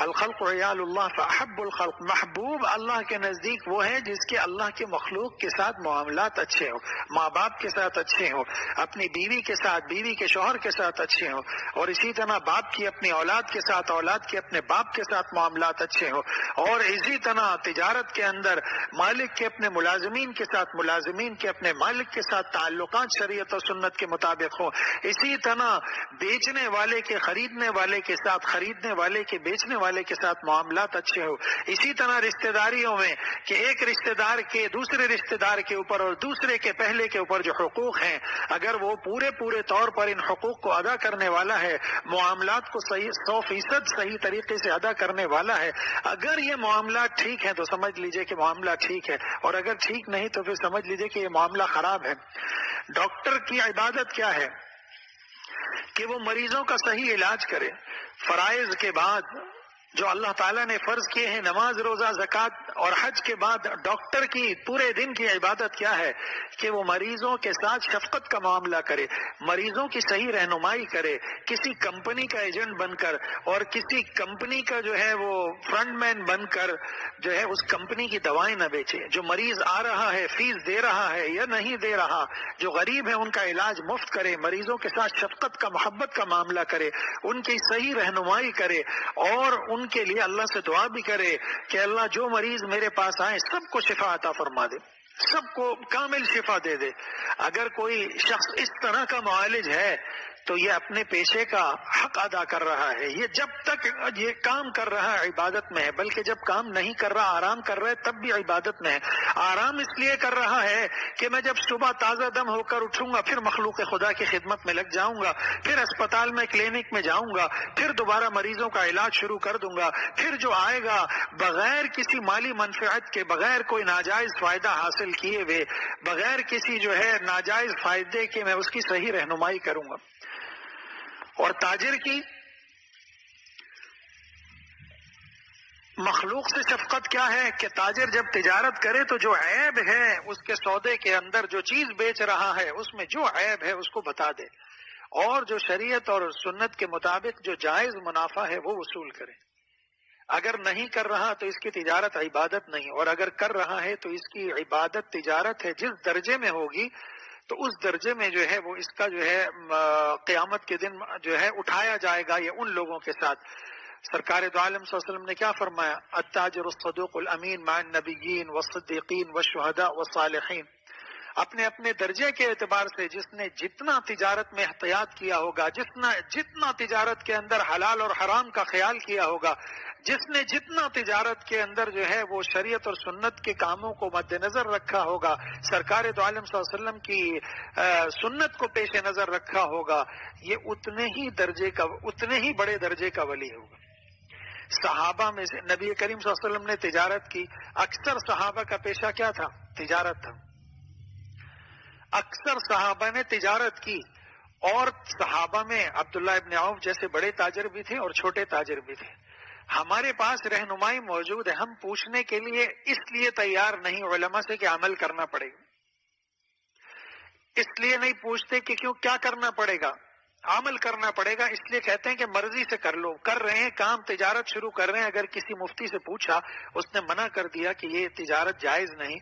الخلق عیال اللہ فاحب الخلق، محبوب اللہ کے نزدیک وہ ہے جس کے اللہ کے مخلوق کے ساتھ معاملات اچھے ہوں، ماں باپ کے ساتھ اچھے ہوں، اپنی بیوی کے ساتھ، بیوی کے شوہر کے ساتھ اچھے ہوں، اور اسی طرح باپ کی اپنی اولاد کے ساتھ، اولاد کے اپنے باپ کے ساتھ معاملات اچھے ہوں، اور اسی طرح تجارت کے اندر مالک کے اپنے ملازمین کے ساتھ، ملازمین کے اپنے مالک کے ساتھ تعلقات شریعت اور سنت کے مطابق ہوں۔ اسی طرح بیچنے والے کے خریدنے والے کے ساتھ، خریدنے والے کے بیچنے والے کے ساتھ معاملات اچھے ہو۔ اسی طرح رشتہ داریوں میں کہ ایک رشتہ دار کے دوسرے رشتہ دار کے اوپر اور دوسرے کے پہلے کے اوپر جو حقوق ہیں، اگر وہ پورے طور پر ان حقوق کو ادا کرنے والا ہے، معاملات کو 100% صحیح طریقے سے ادا کرنے والا ہے، اگر یہ معاملات ٹھیک ہیں تو سمجھ لیجئے کہ معاملہ ٹھیک ہے، اور اگر ٹھیک نہیں تو پھر سمجھ لیجئے کہ یہ معاملہ خراب ہے۔ ڈاکٹر کی عبادت کیا ہے؟ کہ وہ مریضوں کا صحیح علاج کرے۔ فرائض کے بعد جو اللہ تعالیٰ نے فرض کیے ہیں، نماز، روزہ، زکوٰۃ اور حج کے بعد ڈاکٹر کی پورے دن کی عبادت کیا ہے؟ کہ وہ مریضوں کے ساتھ شفقت کا معاملہ کرے، مریضوں کی صحیح رہنمائی کرے، کسی کمپنی کا ایجنٹ بن کر اور کسی کمپنی کا جو ہے وہ فرنٹ مین بن کر جو ہے اس کمپنی کی دوائیں نہ بیچے۔ جو مریض آ رہا ہے فیس دے رہا ہے یا نہیں دے رہا، جو غریب ہے ان کا علاج مفت کرے، مریضوں کے ساتھ شفقت کا، محبت کا معاملہ کرے، ان کی صحیح رہنمائی کرے، اور ان کے لیے اللہ سے دعا بھی کرے کہ اللہ جو مریض میرے پاس آئے سب کو شفا عطا فرما دے، سب کو کامل شفا دے دے۔ اگر کوئی شخص اس طرح کا معالج ہے تو یہ اپنے پیشے کا حق ادا کر رہا ہے۔ یہ جب تک یہ کام کر رہا ہے عبادت میں ہے، بلکہ جب کام نہیں کر رہا، آرام کر رہا ہے، تب بھی عبادت میں ہے۔ آرام اس لیے کر رہا ہے کہ میں جب صبح تازہ دم ہو کر اٹھوں گا پھر مخلوق خدا کی خدمت میں لگ جاؤں گا، پھر اسپتال میں، کلینک میں جاؤں گا، پھر دوبارہ مریضوں کا علاج شروع کر دوں گا، پھر جو آئے گا بغیر کسی مالی منفعت کے، بغیر کوئی ناجائز فائدہ حاصل کیے ہوئے، بغیر کسی جو ہے ناجائز فائدے کے میں اس کی صحیح رہنمائی کروں گا۔ اور تاجر کی مخلوق سے شفقت کیا ہے کہ تاجر جب تجارت کرے تو جو عیب ہے اس کے سودے کے اندر، جو چیز بیچ رہا ہے اس میں جو عیب ہے اس کو بتا دے، اور جو شریعت اور سنت کے مطابق جو جائز منافع ہے وہ وصول کرے۔ اگر نہیں کر رہا تو اس کی تجارت عبادت نہیں، اور اگر کر رہا ہے تو اس کی عبادت تجارت ہے۔ جس درجے میں ہوگی تو اس درجے میں جو ہے وہ اس کا جو ہے قیامت کے دن جو ہے اٹھایا جائے گا یہ ان لوگوں کے ساتھ۔ سرکار دو عالم صلی اللہ علیہ وسلم نے کیا فرمایا؟ التاجر الصدوق الامین مع النبیین والصدیقین والشہداء والصالحین۔ اپنے اپنے درجے کے اعتبار سے جس نے جتنا تجارت میں احتیاط کیا ہوگا، جتنا تجارت کے اندر حلال اور حرام کا خیال کیا ہوگا، جس نے جتنا تجارت کے اندر جو ہے وہ شریعت اور سنت کے کاموں کو مد نظر رکھا ہوگا، سرکار دو عالم صلی اللہ علیہ وسلم کی سنت کو پیش نظر رکھا ہوگا، یہ اتنے ہی بڑے درجے کا ولی ہوگا۔ صحابہ میں سے نبی کریم صلی اللہ علیہ وسلم نے تجارت کی، اکثر صحابہ کا پیشہ کیا تھا؟ تجارت تھا۔ اکثر صحابہ نے تجارت کی، اور صحابہ میں عبداللہ ابن عوف جیسے بڑے تاجر بھی تھے اور چھوٹے تاجر بھی تھے۔ ہمارے پاس رہنمائی موجود ہے، ہم پوچھنے کے لیے اس لیے تیار نہیں علماء سے کہ عمل کرنا پڑے گا، اس لیے نہیں پوچھتے کہ کیوں، کیا کرنا پڑے گا؟ عمل کرنا پڑے گا، اس لیے کہتے ہیں کہ مرضی سے کر لو۔ کر رہے ہیں کام، تجارت شروع کر رہے ہیں، اگر کسی مفتی سے پوچھا، اس نے منع کر دیا کہ یہ تجارت جائز نہیں،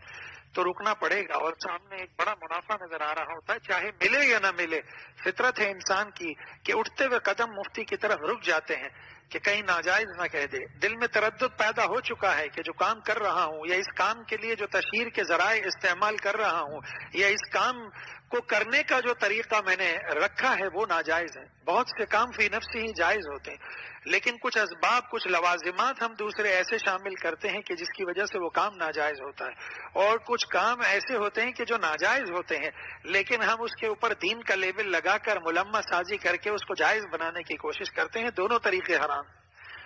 تو رکنا پڑے گا، اور سامنے ایک بڑا منافع نظر آ رہا ہوتا ہے، چاہے ملے یا نہ ملے۔ فطرت ہے انسان کی کہ اٹھتے ہوئے قدم مفتی کی طرف رک جاتے ہیں کہ کہیں ناجائز نہ کہہ دے۔ دل میں تردد پیدا ہو چکا ہے کہ جو کام کر رہا ہوں، یا اس کام کے لیے جو تشہیر کے ذرائع استعمال کر رہا ہوں، یا اس کام کو کرنے کا جو طریقہ میں نے رکھا ہے وہ ناجائز ہے۔ بہت سے کام فی نفس ہی جائز ہوتے ہیں، لیکن کچھ اسباب، کچھ لوازمات ہم دوسرے ایسے شامل کرتے ہیں کہ جس کی وجہ سے وہ کام ناجائز ہوتا ہے، اور کچھ کام ایسے ہوتے ہیں کہ جو ناجائز ہوتے ہیں، لیکن ہم اس کے اوپر دین کا لیبل لگا کر ملمہ سازی کر کے اس کو جائز بنانے کی کوشش کرتے ہیں۔ دونوں طریقے حرام،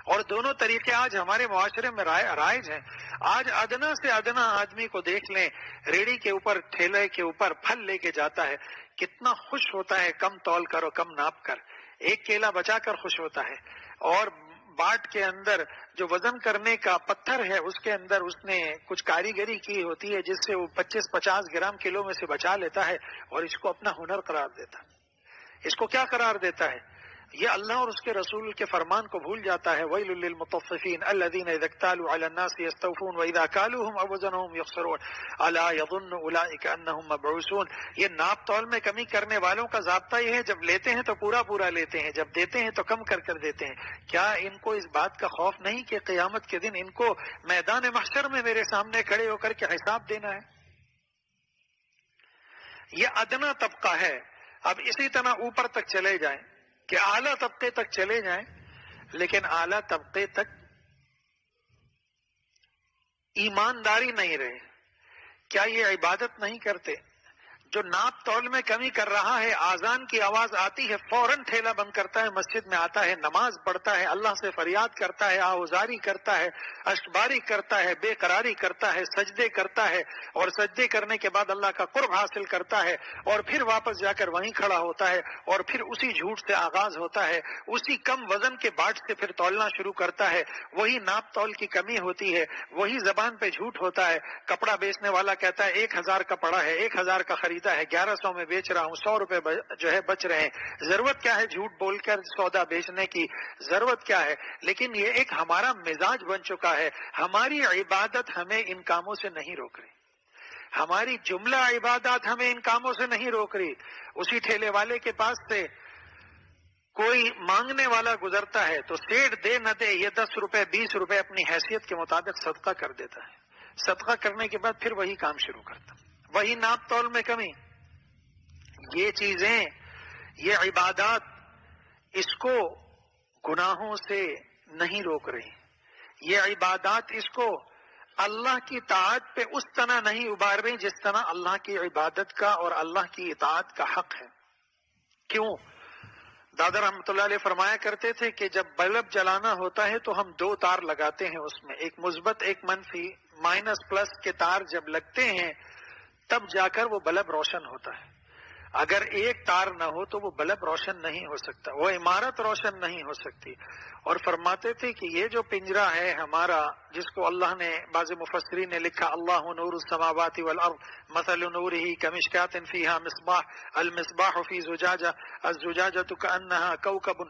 اور دونوں طریقے آج ہمارے معاشرے میں رائج ہیں۔ آج ادنا سے ادنا آدمی کو دیکھ لیں، ریڑھی کے اوپر، ٹھیلے کے اوپر پھل لے کے جاتا ہے، کتنا خوش ہوتا ہے، کم تول کر اور کم ناپ کر، ایک کیلا بچا کر خوش ہوتا ہے، اور باٹ کے اندر جو وزن کرنے کا پتھر ہے اس کے اندر اس نے کچھ کاریگری کی ہوتی ہے جس سے وہ 25-50 گرام کلو میں سے بچا لیتا ہے، اور اس کو اپنا ہنر قرار دیتا ہے۔ اس کو کیا قرار دیتا ہے؟ یہ اللہ اور اس کے رسول کے فرمان کو بھول جاتا ہے۔ وَيْلٌ لِّلْمُطَفِّفِينَ الَّذِينَ إِذَا اكْتَالُوا عَلَى النَّاسِ يَسْتَوْفُونَ وَإِذَا كَالُوهُمْ أَوْ وَزَنُوهُمْ يُخْسِرُونَ أَلَا يَظُنُّ أُولَٰئِكَ أَنَّهُم مَّبْعُوثُونَ۔ یہ ناپ تول میں کمی کرنے والوں کا ضابطہ یہ ہے، جب لیتے ہیں تو پورا پورا لیتے ہیں، جب دیتے ہیں تو کم کر کر دیتے ہیں۔ کیا ان کو اس بات کا خوف نہیں کہ قیامت کے دن ان کو میدان محشر میں میرے سامنے کھڑے ہو کر کے حساب دینا ہے؟ یہ ادنا طبقہ ہے۔ اب اسی طرح اوپر تک چلے جائیں کہ اعلیٰ طبقے تک چلے جائیں، لیکن اعلیٰ طبقے تک ایمانداری نہیں رہے، کیا یہ عبادت نہیں کرتے؟ جو ناپ تول میں کمی کر رہا ہے، آذان کی آواز آتی ہے فوراً ٹھیلا بند کرتا ہے، مسجد میں آتا ہے، نماز پڑھتا ہے، اللہ سے فریاد کرتا ہے، آوزاری کرتا ہے، اشباری کرتا ہے، بے قراری کرتا ہے، سجدے کرتا ہے، اور سجدے کرنے کے بعد اللہ کا قرب حاصل کرتا ہے، اور پھر واپس جا کر وہیں کھڑا ہوتا ہے، اور پھر اسی جھوٹ سے آغاز ہوتا ہے، اسی کم وزن کے باٹ سے پھر تولنا شروع کرتا ہے، وہی ناپ تول کی کمی ہوتی ہے، وہی زبان پہ جھوٹ ہوتا ہے۔ کپڑا بیچنے والا کہتا ہے 1000 کا پڑا ہے، 1000 کا خریدا ہے، 1100 میں بیچ رہا ہوں، 100 روپے جو ہے بچ رہے ہیں۔ ضرورت کیا ہے جھوٹ بول کر سودا بیچنے کی؟ ضرورت کیا ہے؟ لیکن یہ ایک ہمارا مزاج بن چکا ہے۔ ہماری عبادت ہمیں ان کاموں سے نہیں روک رہی، ہماری جملہ عبادات ہمیں ان کاموں سے نہیں روک رہی۔ اسی ٹھیلے والے کے پاس سے کوئی مانگنے والا گزرتا ہے تو سیٹ دے نہ دے، یہ 10 روپے 20 روپے اپنی حیثیت کے مطابق صدقہ کر دیتا ہے۔ صدقہ کرنے کے بعد پھر وہی کام شروع کرتا، وہی ناپ تول میں کمی۔ یہ چیزیں، یہ عبادات اس کو گناہوں سے نہیں روک رہی، یہ عبادات اس کو اللہ کی اطاعت پہ اس طرح نہیں ابار رہی جس طرح اللہ کی عبادت کا اور اللہ کی اطاعت کا حق ہے۔ کیوں؟ دادا رحمۃ اللہ علیہ فرمایا کرتے تھے کہ جب بلب جلانا ہوتا ہے تو ہم 2 تار لگاتے ہیں، اس میں ایک مثبت ایک منفی، مائنس پلس کے تار جب لگتے ہیں تب جا کر وہ بلب روشن ہوتا ہے۔ اگر ایک تار نہ ہو تو وہ بلب روشن نہیں ہو سکتا، وہ عمارت روشن نہیں ہو سکتی۔ اور فرماتے تھے کہ یہ جو پنجرا ہے ہمارا، جس کو اللہ نے، بعض مفسرین نے لکھا اللہ نور السماوات والارض مثل نورہ کمشکات فیہا مصباح المصباح فی زجاجہ الزجاجۃ کأنہا کوکب،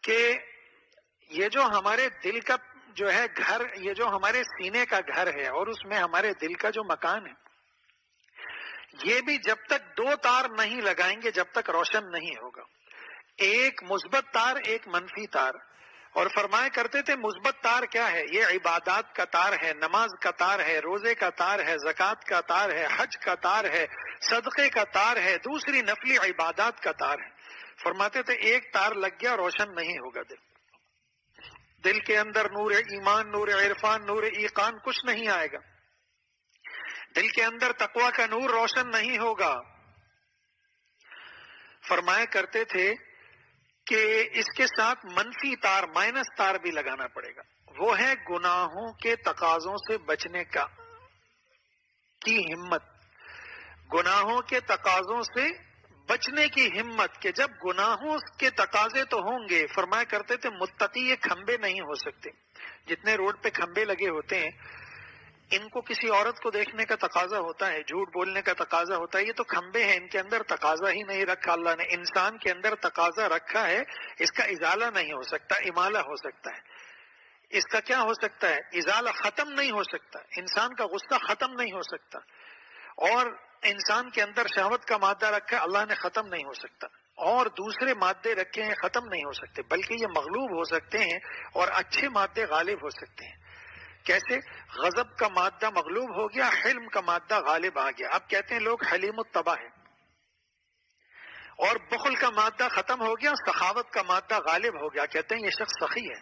کہ یہ جو ہمارے دل کا جو ہے گھر، یہ جو ہمارے سینے کا گھر ہے اور اس میں ہمارے دل کا جو مکان ہے، یہ بھی جب تک دو تار نہیں لگائیں گے جب تک روشن نہیں ہوگا۔ ایک مثبت تار، ایک منفی تار۔ اور فرمایا کرتے تھے مثبت تار کیا ہے؟ یہ عبادات کا تار ہے، نماز کا تار ہے، روزے کا تار ہے، زکوٰۃ کا تار ہے، حج کا تار ہے، صدقے کا تار ہے، دوسری نفلی عبادات کا تار ہے۔ فرماتے تھے ایک تار لگ گیا روشن نہیں ہوگا دل کے اندر نور ایمان، نور عرفان، نور ایقان کچھ نہیں آئے گا، دل کے اندر تقوی کا نور روشن نہیں ہوگا۔ فرمایا کرتے تھے کہ اس کے ساتھ منفی تار، مائنس تار بھی لگانا پڑے گا، وہ ہے گناہوں کے تقاضوں سے بچنے کی ہمت، گناہوں کے تقاضوں سے بچنے کی ہمت، کہ جب گناہوں کے تقاضے تو ہوں گے۔ فرمایا کرتے تھے متقی یہ کھمبے نہیں ہو سکتے، جتنے روڈ پہ کھمبے لگے ہوتے ہیں ان کو کسی عورت کو دیکھنے کا تقاضا ہوتا ہے، جھوٹ بولنے کا تقاضا ہوتا ہے، یہ تو کھمبے ہیں، ان کے اندر تقاضا ہی نہیں رکھا اللہ نے۔ انسان کے اندر تقاضا رکھا ہے، اس کا ازالہ نہیں ہو سکتا، امالہ ہو سکتا ہے۔ اس کا کیا ہو سکتا ہے؟ ازالہ، ختم نہیں ہو سکتا، انسان کا غصہ ختم نہیں ہو سکتا، اور انسان کے اندر شہوت کا مادہ رکھا ہے، اللہ نے ختم نہیں ہو سکتا، اور دوسرے مادے رکھے ہیں ختم نہیں ہو سکتے، بلکہ یہ مغلوب ہو سکتے ہیں اور اچھے مادے غالب ہو سکتے ہیں۔ کیسے؟ غضب کا مادہ مغلوب ہو گیا، حلم کا مادہ غالب آ گیا۔ اب کہتے ہیں لوگ حلیم الطبع ہے، اور بخل کا مادہ ختم ہو گیا، سخاوت کا مادہ غالب ہو گیا، کہتے ہیں یہ شخص سخی ہے۔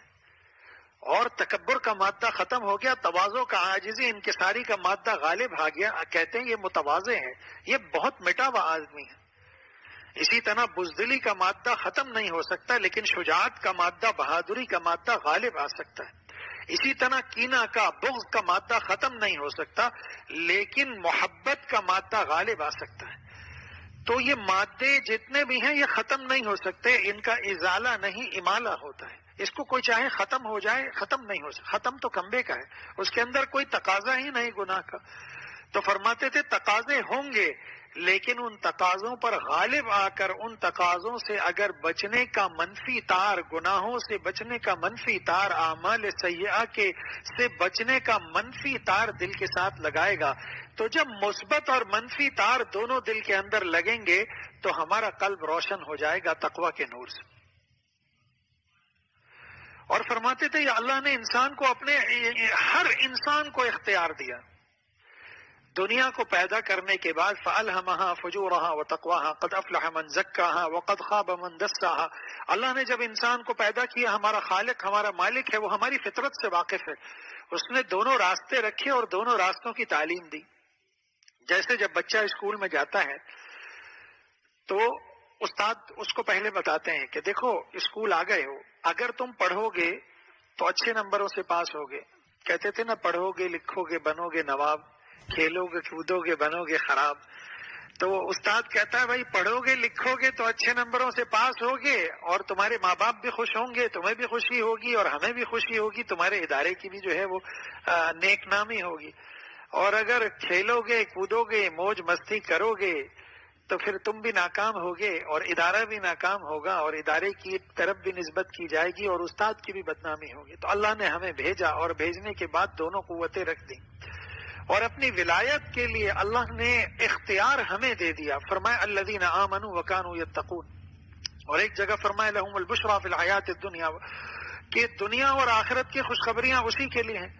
اور تکبر کا مادہ ختم ہو گیا، تواضع کا، عاجزی، انکساری کا مادہ غالب آ گیا، کہتے ہیں یہ متواضع ہے، یہ بہت مٹا ہوا آدمی ہے۔ اسی طرح بزدلی کا مادہ ختم نہیں ہو سکتا، لیکن شجاعت کا مادہ، بہادری کا مادہ غالب آ سکتا ہے۔ اسی طرح کینہ کا، بغض کا مادہ ختم نہیں ہو سکتا، لیکن محبت کا مادہ غالب آ سکتا ہے۔ تو یہ مادے جتنے بھی ہیں یہ ختم نہیں ہو سکتے، ان کا ازالہ نہیں امالہ ہوتا ہے۔ اس کو کوئی چاہے ختم ہو جائے، ختم نہیں ہو سکتا، ختم تو کمبے کا ہے، اس کے اندر کوئی تقاضا ہی نہیں گناہ کا۔ تو فرماتے تھے تقاضے ہوں گے، لیکن ان تقاضوں پر غالب آ کر ان تقاضوں سے اگر بچنے کا منفی تار، گناہوں سے بچنے کا منفی تار، اعمال سیئہ کے سے بچنے کا منفی تار دل کے ساتھ لگائے گا، تو جب مثبت اور منفی تار دونوں دل کے اندر لگیں گے تو ہمارا قلب روشن ہو جائے گا تقوی کے نور سے۔ اور فرماتے تھے یا اللہ نے انسان کو اپنے، ہر انسان کو اختیار دیا دنیا کو پیدا کرنے کے بعد، فَأَلْهَمَهَا فُجُورَهَا وَتَقْوَاهَا قَدْ أَفْلَحَ مَنْ زَكَّاهَا وَقَدْ خَابَ مَنْ دَسَّاهَا۔ اللہ نے جب انسان کو پیدا کیا، ہمارا خالق، ہمارا مالک ہے، وہ ہماری فطرت سے واقف ہے، اس نے دونوں راستے رکھے اور دونوں راستوں کی تعلیم دی۔ جیسے جب بچہ اسکول میں جاتا ہے تو استاد اس کو پہلے بتاتے ہیں کہ دیکھو اسکول آ گئے ہو، اگر تم پڑھو گے تو اچھے نمبروں سے پاس ہوگے۔ کہتے تھے نا پڑھو گے لکھو گے بنو گے نواب، کھیلو گے کودو گے بنو گے خراب۔ تو استاد کہتا ہے بھائی پڑھو گے لکھو گے تو اچھے نمبروں سے پاس ہوگے، اور تمہارے ماں باپ بھی خوش ہوں گے، تمہیں بھی خوشی ہوگی اور ہمیں بھی خوشی ہوگی، تمہارے ادارے کی بھی جو ہے وہ نیک نامی ہوگی۔ اور اگر کھیلو گے کودو گے موج مستی کرو گے تو پھر تم بھی ناکام ہوگے اور ادارہ بھی ناکام ہوگا، اور ادارے کی طرف بھی نسبت کی جائے گی اور استاد کی بھی بدنامی ہوگی۔ تو اللہ نے ہمیں بھیجا اور بھیجنے کے بعد دونوں قوتیں رکھ دی، اور اپنی ولایت کے لیے اللہ نے اختیار ہمیں دے دیا۔ فرمایا الذین آمنوا وکانوا یتقون، اور ایک جگہ فرمایا لہم البشریٰ فی الحیات الدنیا، کہ دنیا اور آخرت کی خوشخبریاں اسی کے لیے ہیں۔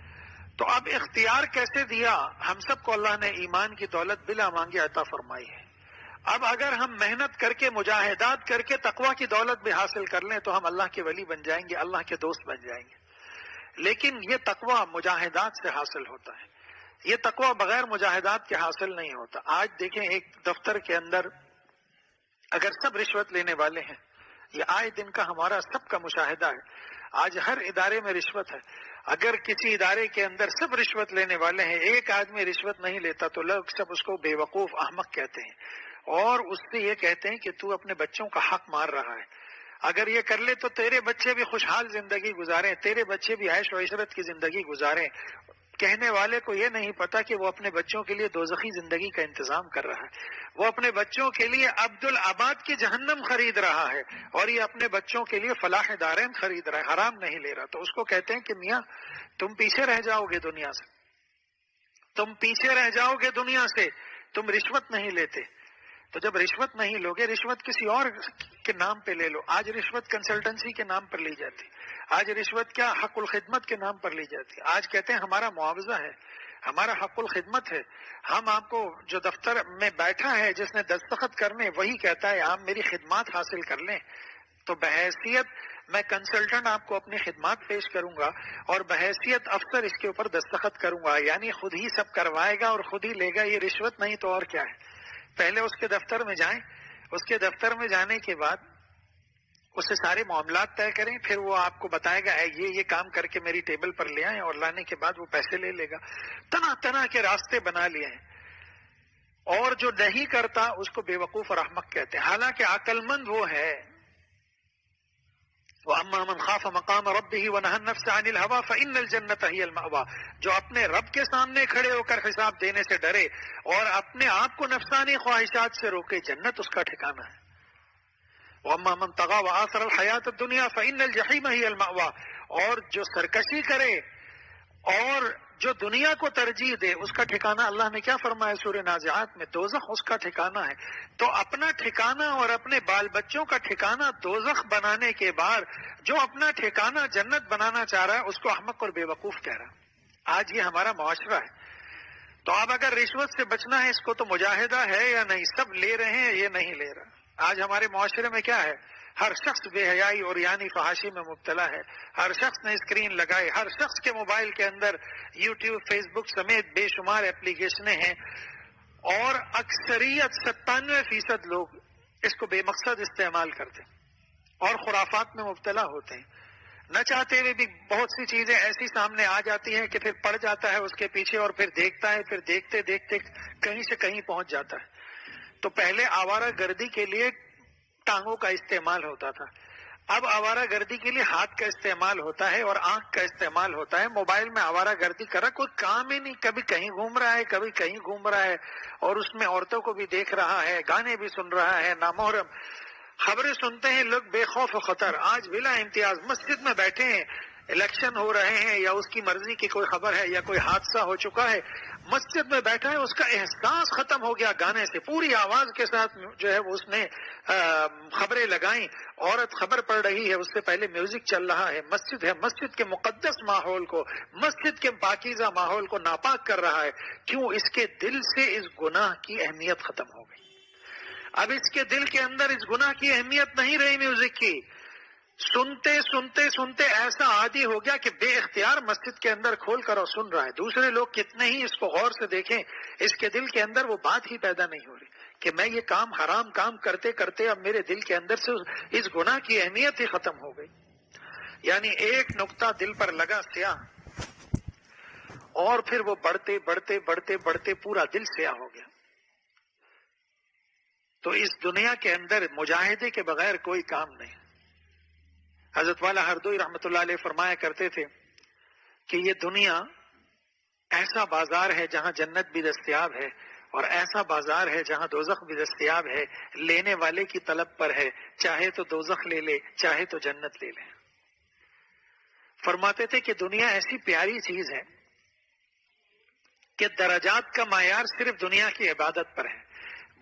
تو اب اختیار کیسے دیا؟ ہم سب کو اللہ نے ایمان کی دولت بلا مانگے عطا فرمائی ہے۔ اب اگر ہم محنت کر کے مجاہدات کر کے تقوی کی دولت بھی حاصل کر لیں تو ہم اللہ کے ولی بن جائیں گے، اللہ کے دوست بن جائیں گے، لیکن یہ تقوی مجاہدات سے حاصل ہوتا ہے، یہ تقوی بغیر مجاہدات کے حاصل نہیں ہوتا۔ آج دیکھیں ایک دفتر کے اندر اگر سب رشوت لینے والے ہیں، یہ آئے دن کا ہمارا سب کا مشاہدہ ہے، آج ہر ادارے میں رشوت ہے۔ اگر کسی ادارے کے اندر سب رشوت لینے والے ہیں، ایک آدمی رشوت نہیں لیتا تو لوگ سب اس کو بے وقوف احمق کہتے ہیں، اور اس سے یہ کہتے ہیں کہ تو اپنے بچوں کا حق مار رہا ہے، اگر یہ کر لے تو تیرے بچے بھی خوشحال زندگی گزاریں، تیرے بچے بھی عیش و عشرت کی زندگی گزاریں۔ کہنے والے کو یہ نہیں پتا کہ وہ اپنے بچوں کے لیے دوزخی زندگی کا انتظام کر رہا ہے، وہ اپنے بچوں کے لیے عبدالآباد کی جہنم خرید رہا ہے، اور یہ اپنے بچوں کے لیے فلاح دارین خرید رہا ہے، حرام نہیں لے رہا۔ تو اس کو کہتے ہیں کہ میاں تم پیچھے رہ جاؤ گے دنیا سے، تم پیچھے رہ جاؤ گے دنیا سے، تم رشوت نہیں لیتے۔ تو جب رشوت نہیں لوگے، رشوت کسی اور کے نام پہ لے لو۔ آج رشوت کنسلٹنسی کے نام پر لی جاتی، آج رشوت کیا حق الخدمت کے نام پر لی جاتی۔ آج کہتے ہیں ہمارا معاوضہ ہے، ہمارا حق الخدمت ہے، ہم آپ کو جو دفتر میں بیٹھا ہے جس نے دستخط کرنے وہی کہتا ہے آپ میری خدمات حاصل کر لیں، تو بحیثیت میں کنسلٹنٹ آپ کو اپنی خدمات پیش کروں گا اور بحیثیت افسر اس کے اوپر دستخط کروں گا، یعنی خود ہی سب کروائے گا اور خود ہی لے گا۔ یہ رشوت نہیں تو اور کیا ہے۔ پہلے اس کے دفتر میں جائیں، اس کے دفتر میں جانے کے بعد اس سے سارے معاملات طے کریں، پھر وہ آپ کو بتائے گا یہ کام کر کے میری ٹیبل پر لے آئیں، اور لانے کے بعد وہ پیسے لے لے گا۔ طرح طرح کے راستے بنا لیے ہیں، اور جو نہیں کرتا اس کو بے وقوف اور احمق کہتے ہیں، حالانکہ عقل مند وہ ہے۔ وَأَمَّا مَنْ خَافَ مَقَامَ رَبِّهِ وَنَهَى النَّفْسَ عَنِ الْهَوَىٰ فَإِنَّ الْجَنَّةَ هِيَ الْمَأْوَىٰ، جو اپنے رب کے سامنے کھڑے ہو کر حساب دینے سے ڈرے اور اپنے آپ کو نفسانی خواہشات سے روکے، جنت اس کا ٹھکانہ ہے۔ وَأَمَّا مَنْ طَغَىٰ وَآثَرَ الْحَيَاةَ الدُّنْيَا فَإِنَّ الْجَحِيمَ هِيَ الْمَأْوَىٰ، اور جو سرکشی کرے اور جو دنیا کو ترجیح دے اس کا ٹھکانہ، اللہ نے کیا فرمایا سورہ نازعات میں، دوزخ اس کا ٹھکانہ ہے۔ تو اپنا ٹھکانہ اور اپنے بال بچوں کا ٹھکانہ دوزخ بنانے کے بعد جو اپنا ٹھکانہ جنت بنانا چاہ رہا ہے اس کو احمق اور بے وقوف کہہ رہا ہے۔ آج یہ ہمارا معاشرہ ہے۔ تو اب اگر رشوت سے بچنا ہے، اس کو تو مجاہدہ ہے یا نہیں، سب لے رہے ہیں، یہ نہیں لے رہا۔ آج ہمارے معاشرے میں کیا ہے، ہر شخص بے حیائی اور یعنی فحاشی میں مبتلا ہے، ہر شخص نے اسکرین لگائے، ہر شخص کے موبائل کے اندر یوٹیوب، فیس بک سمیت بے شمار اپلیکیشنیں ہیں، اور اکثریت 97% لوگ اس کو بے مقصد استعمال کرتے ہیں اور خرافات میں مبتلا ہوتے ہیں۔ نہ چاہتے ہوئے بھی بہت سی چیزیں ایسی سامنے آ جاتی ہیں کہ پھر پڑ جاتا ہے اس کے پیچھے، اور پھر دیکھتا ہے، پھر دیکھتے دیکھتے کہیں سے کہیں پہنچ جاتا ہے۔ تو پہلے آوارہ گردی کے لیے ٹانگوں کا استعمال ہوتا تھا، اب آوارہ گردی کے لیے ہاتھ کا استعمال ہوتا ہے اور آنکھ کا استعمال ہوتا ہے۔ موبائل میں آوارہ گردی کر رہا، کوئی کام ہی نہیں، کبھی کہیں گھوم رہا ہے، کبھی کہیں گھوم رہا ہے، اور اس میں عورتوں کو بھی دیکھ رہا ہے، گانے بھی سن رہا ہے، نامحرم خبریں سنتے ہیں لوگ بے خوف و خطر۔ آج بلا امتیاز مسجد میں بیٹھے ہیں، الیکشن ہو رہے ہیں یا اس کی مرضی کی کوئی خبر ہے یا کوئی حادثہ ہو چکا ہے، مسجد میں بیٹھا ہے، اس کا احساس ختم ہو گیا گانے سے، پوری آواز کے ساتھ جو ہے وہ اس نے خبریں لگائیں، عورت خبر پڑھ رہی ہے، اس سے پہلے میوزک چل رہا ہے، مسجد ہے، مسجد کے مقدس ماحول کو، مسجد کے پاکیزہ ماحول کو ناپاک کر رہا ہے۔ کیوں؟ اس کے دل سے اس گناہ کی اہمیت ختم ہو گئی۔ اب اس کے دل کے اندر اس گناہ کی اہمیت نہیں رہی میوزک کی، سنتے سنتے سنتے ایسا عادی ہو گیا کہ بے اختیار مسجد کے اندر کھول کر اور سن رہا ہے۔ دوسرے لوگ کتنے ہی اس کو غور سے دیکھیں، اس کے دل کے اندر وہ بات ہی پیدا نہیں ہو رہی کہ میں یہ کام حرام کام کرتے کرتے اب میرے دل کے اندر سے اس گناہ کی اہمیت ہی ختم ہو گئی۔ یعنی ایک نقطہ دل پر لگا سیاہ، اور پھر وہ بڑھتے بڑھتے بڑھتے بڑھتے پورا دل سیاہ ہو گیا۔ تو اس دنیا کے اندر مجاہدے کے بغیر کوئی کام نہیں۔ حضرت والا ہردوئی رحمۃ اللہ علیہ فرمایا کرتے تھے کہ یہ دنیا ایسا بازار ہے جہاں جنت بھی دستیاب ہے، اور ایسا بازار ہے جہاں دوزخ بھی دستیاب ہے، لینے والے کی طلب پر ہے، چاہے تو دوزخ لے لے، چاہے تو جنت لے لے۔ فرماتے تھے کہ دنیا ایسی پیاری چیز ہے کہ درجات کا معیار صرف دنیا کی عبادت پر ہے،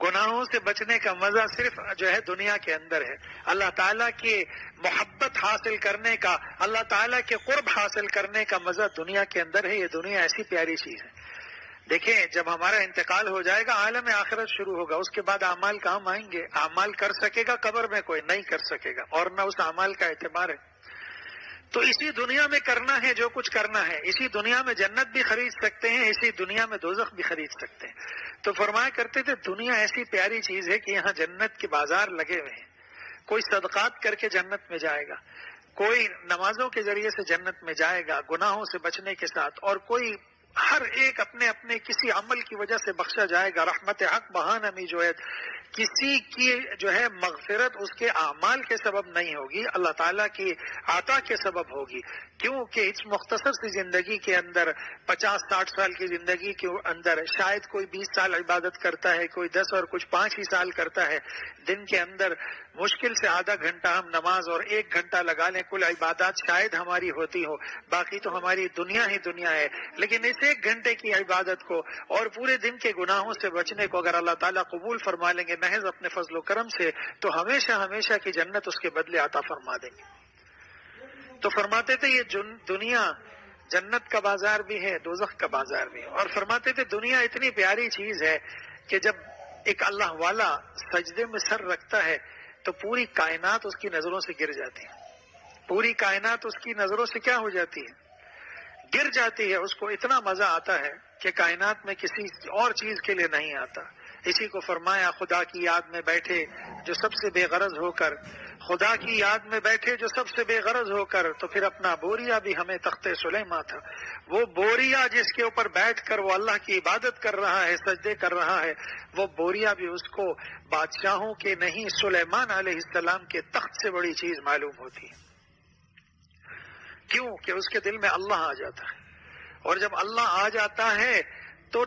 گناہوں سے بچنے کا مزہ صرف جو ہے دنیا کے اندر ہے، اللہ تعالیٰ کی محبت حاصل کرنے کا، اللہ تعالیٰ کے قرب حاصل کرنے کا مزہ دنیا کے اندر ہے۔ یہ دنیا ایسی پیاری چیز ہے۔ دیکھیں جب ہمارا انتقال ہو جائے گا عالم آخرت شروع ہوگا، اس کے بعد اعمال کام آئیں گے، اعمال کر سکے گا قبر میں کوئی نہیں کر سکے گا، اور نہ اس اعمال کا اعتبار ہے۔ تو اسی دنیا میں کرنا ہے جو کچھ کرنا ہے، اسی دنیا میں جنت بھی خرید سکتے ہیں، اسی دنیا میں دوزخ بھی خرید سکتے ہیں۔ تو فرمایا کرتے تھے دنیا ایسی پیاری چیز ہے کہ یہاں جنت کے بازار لگے ہوئے ہیں، کوئی صدقات کر کے جنت میں جائے گا، کوئی نمازوں کے ذریعے سے جنت میں جائے گا گناہوں سے بچنے کے ساتھ، اور کوئی ہر ایک اپنے اپنے کسی عمل کی وجہ سے بخشا جائے گا. رحمت حق بہانہ می جو ہے کسی کی جو ہے مغفرت اس کے اعمال کے سبب نہیں ہوگی، اللہ تعالیٰ کی عطا کے سبب ہوگی. کیونکہ اس مختصر سی زندگی کے اندر 50-60 سال کی زندگی کے اندر شاید کوئی 20 سال عبادت کرتا ہے، کوئی 10 اور کچھ 5 ہی سال کرتا ہے. دن کے اندر مشکل سے آدھا گھنٹہ ہم نماز اور 1 گھنٹہ لگا لیں، کل عبادات شاید ہماری ہوتی ہو، باقی تو ہماری دنیا ہی دنیا ہے. لیکن اس 1 گھنٹے کی عبادت کو اور پورے دن کے گناہوں سے بچنے کو اگر اللہ تعالیٰ قبول فرما لیں گے محض اپنے فضل و کرم سے، تو ہمیشہ ہمیشہ کی جنت اس کے بدلے عطا فرما دیں گے. تو فرماتے تھے یہ دنیا جنت کا بازار بھی ہے، دوزخ کا بازار بھی ہے. اور فرماتے تھے دنیا اتنی پیاری چیز ہے کہ جب ایک اللہ والا سجدے میں سر رکھتا ہے تو پوری کائنات اس کی نظروں سے گر جاتی ہے. پوری کائنات اس کی نظروں سے کیا ہو جاتی ہے؟ گر جاتی ہے. اس کو اتنا مزہ آتا ہے کہ کائنات میں کسی اور چیز کے لیے نہیں آتا. اسی کو فرمایا خدا کی یاد میں بیٹھے جو سب سے بے غرض ہو کر، خدا کی یاد میں بیٹھے جو سب سے بے غرض ہو کر، تو پھر اپنا بوریا بھی ہمیں تخت سلیماں تھا. وہ بوریا جس کے اوپر بیٹھ کر وہ اللہ کی عبادت کر رہا ہے، سجدے کر رہا ہے، وہ بوریا بھی اس کو بادشاہوں کے نہیں سلیمان علیہ السلام کے تخت سے بڑی چیز معلوم ہوتی ہے. کیوں کہ اس کے دل میں اللہ آ جاتا ہے. اور جب اللہ آ جاتا ہے تو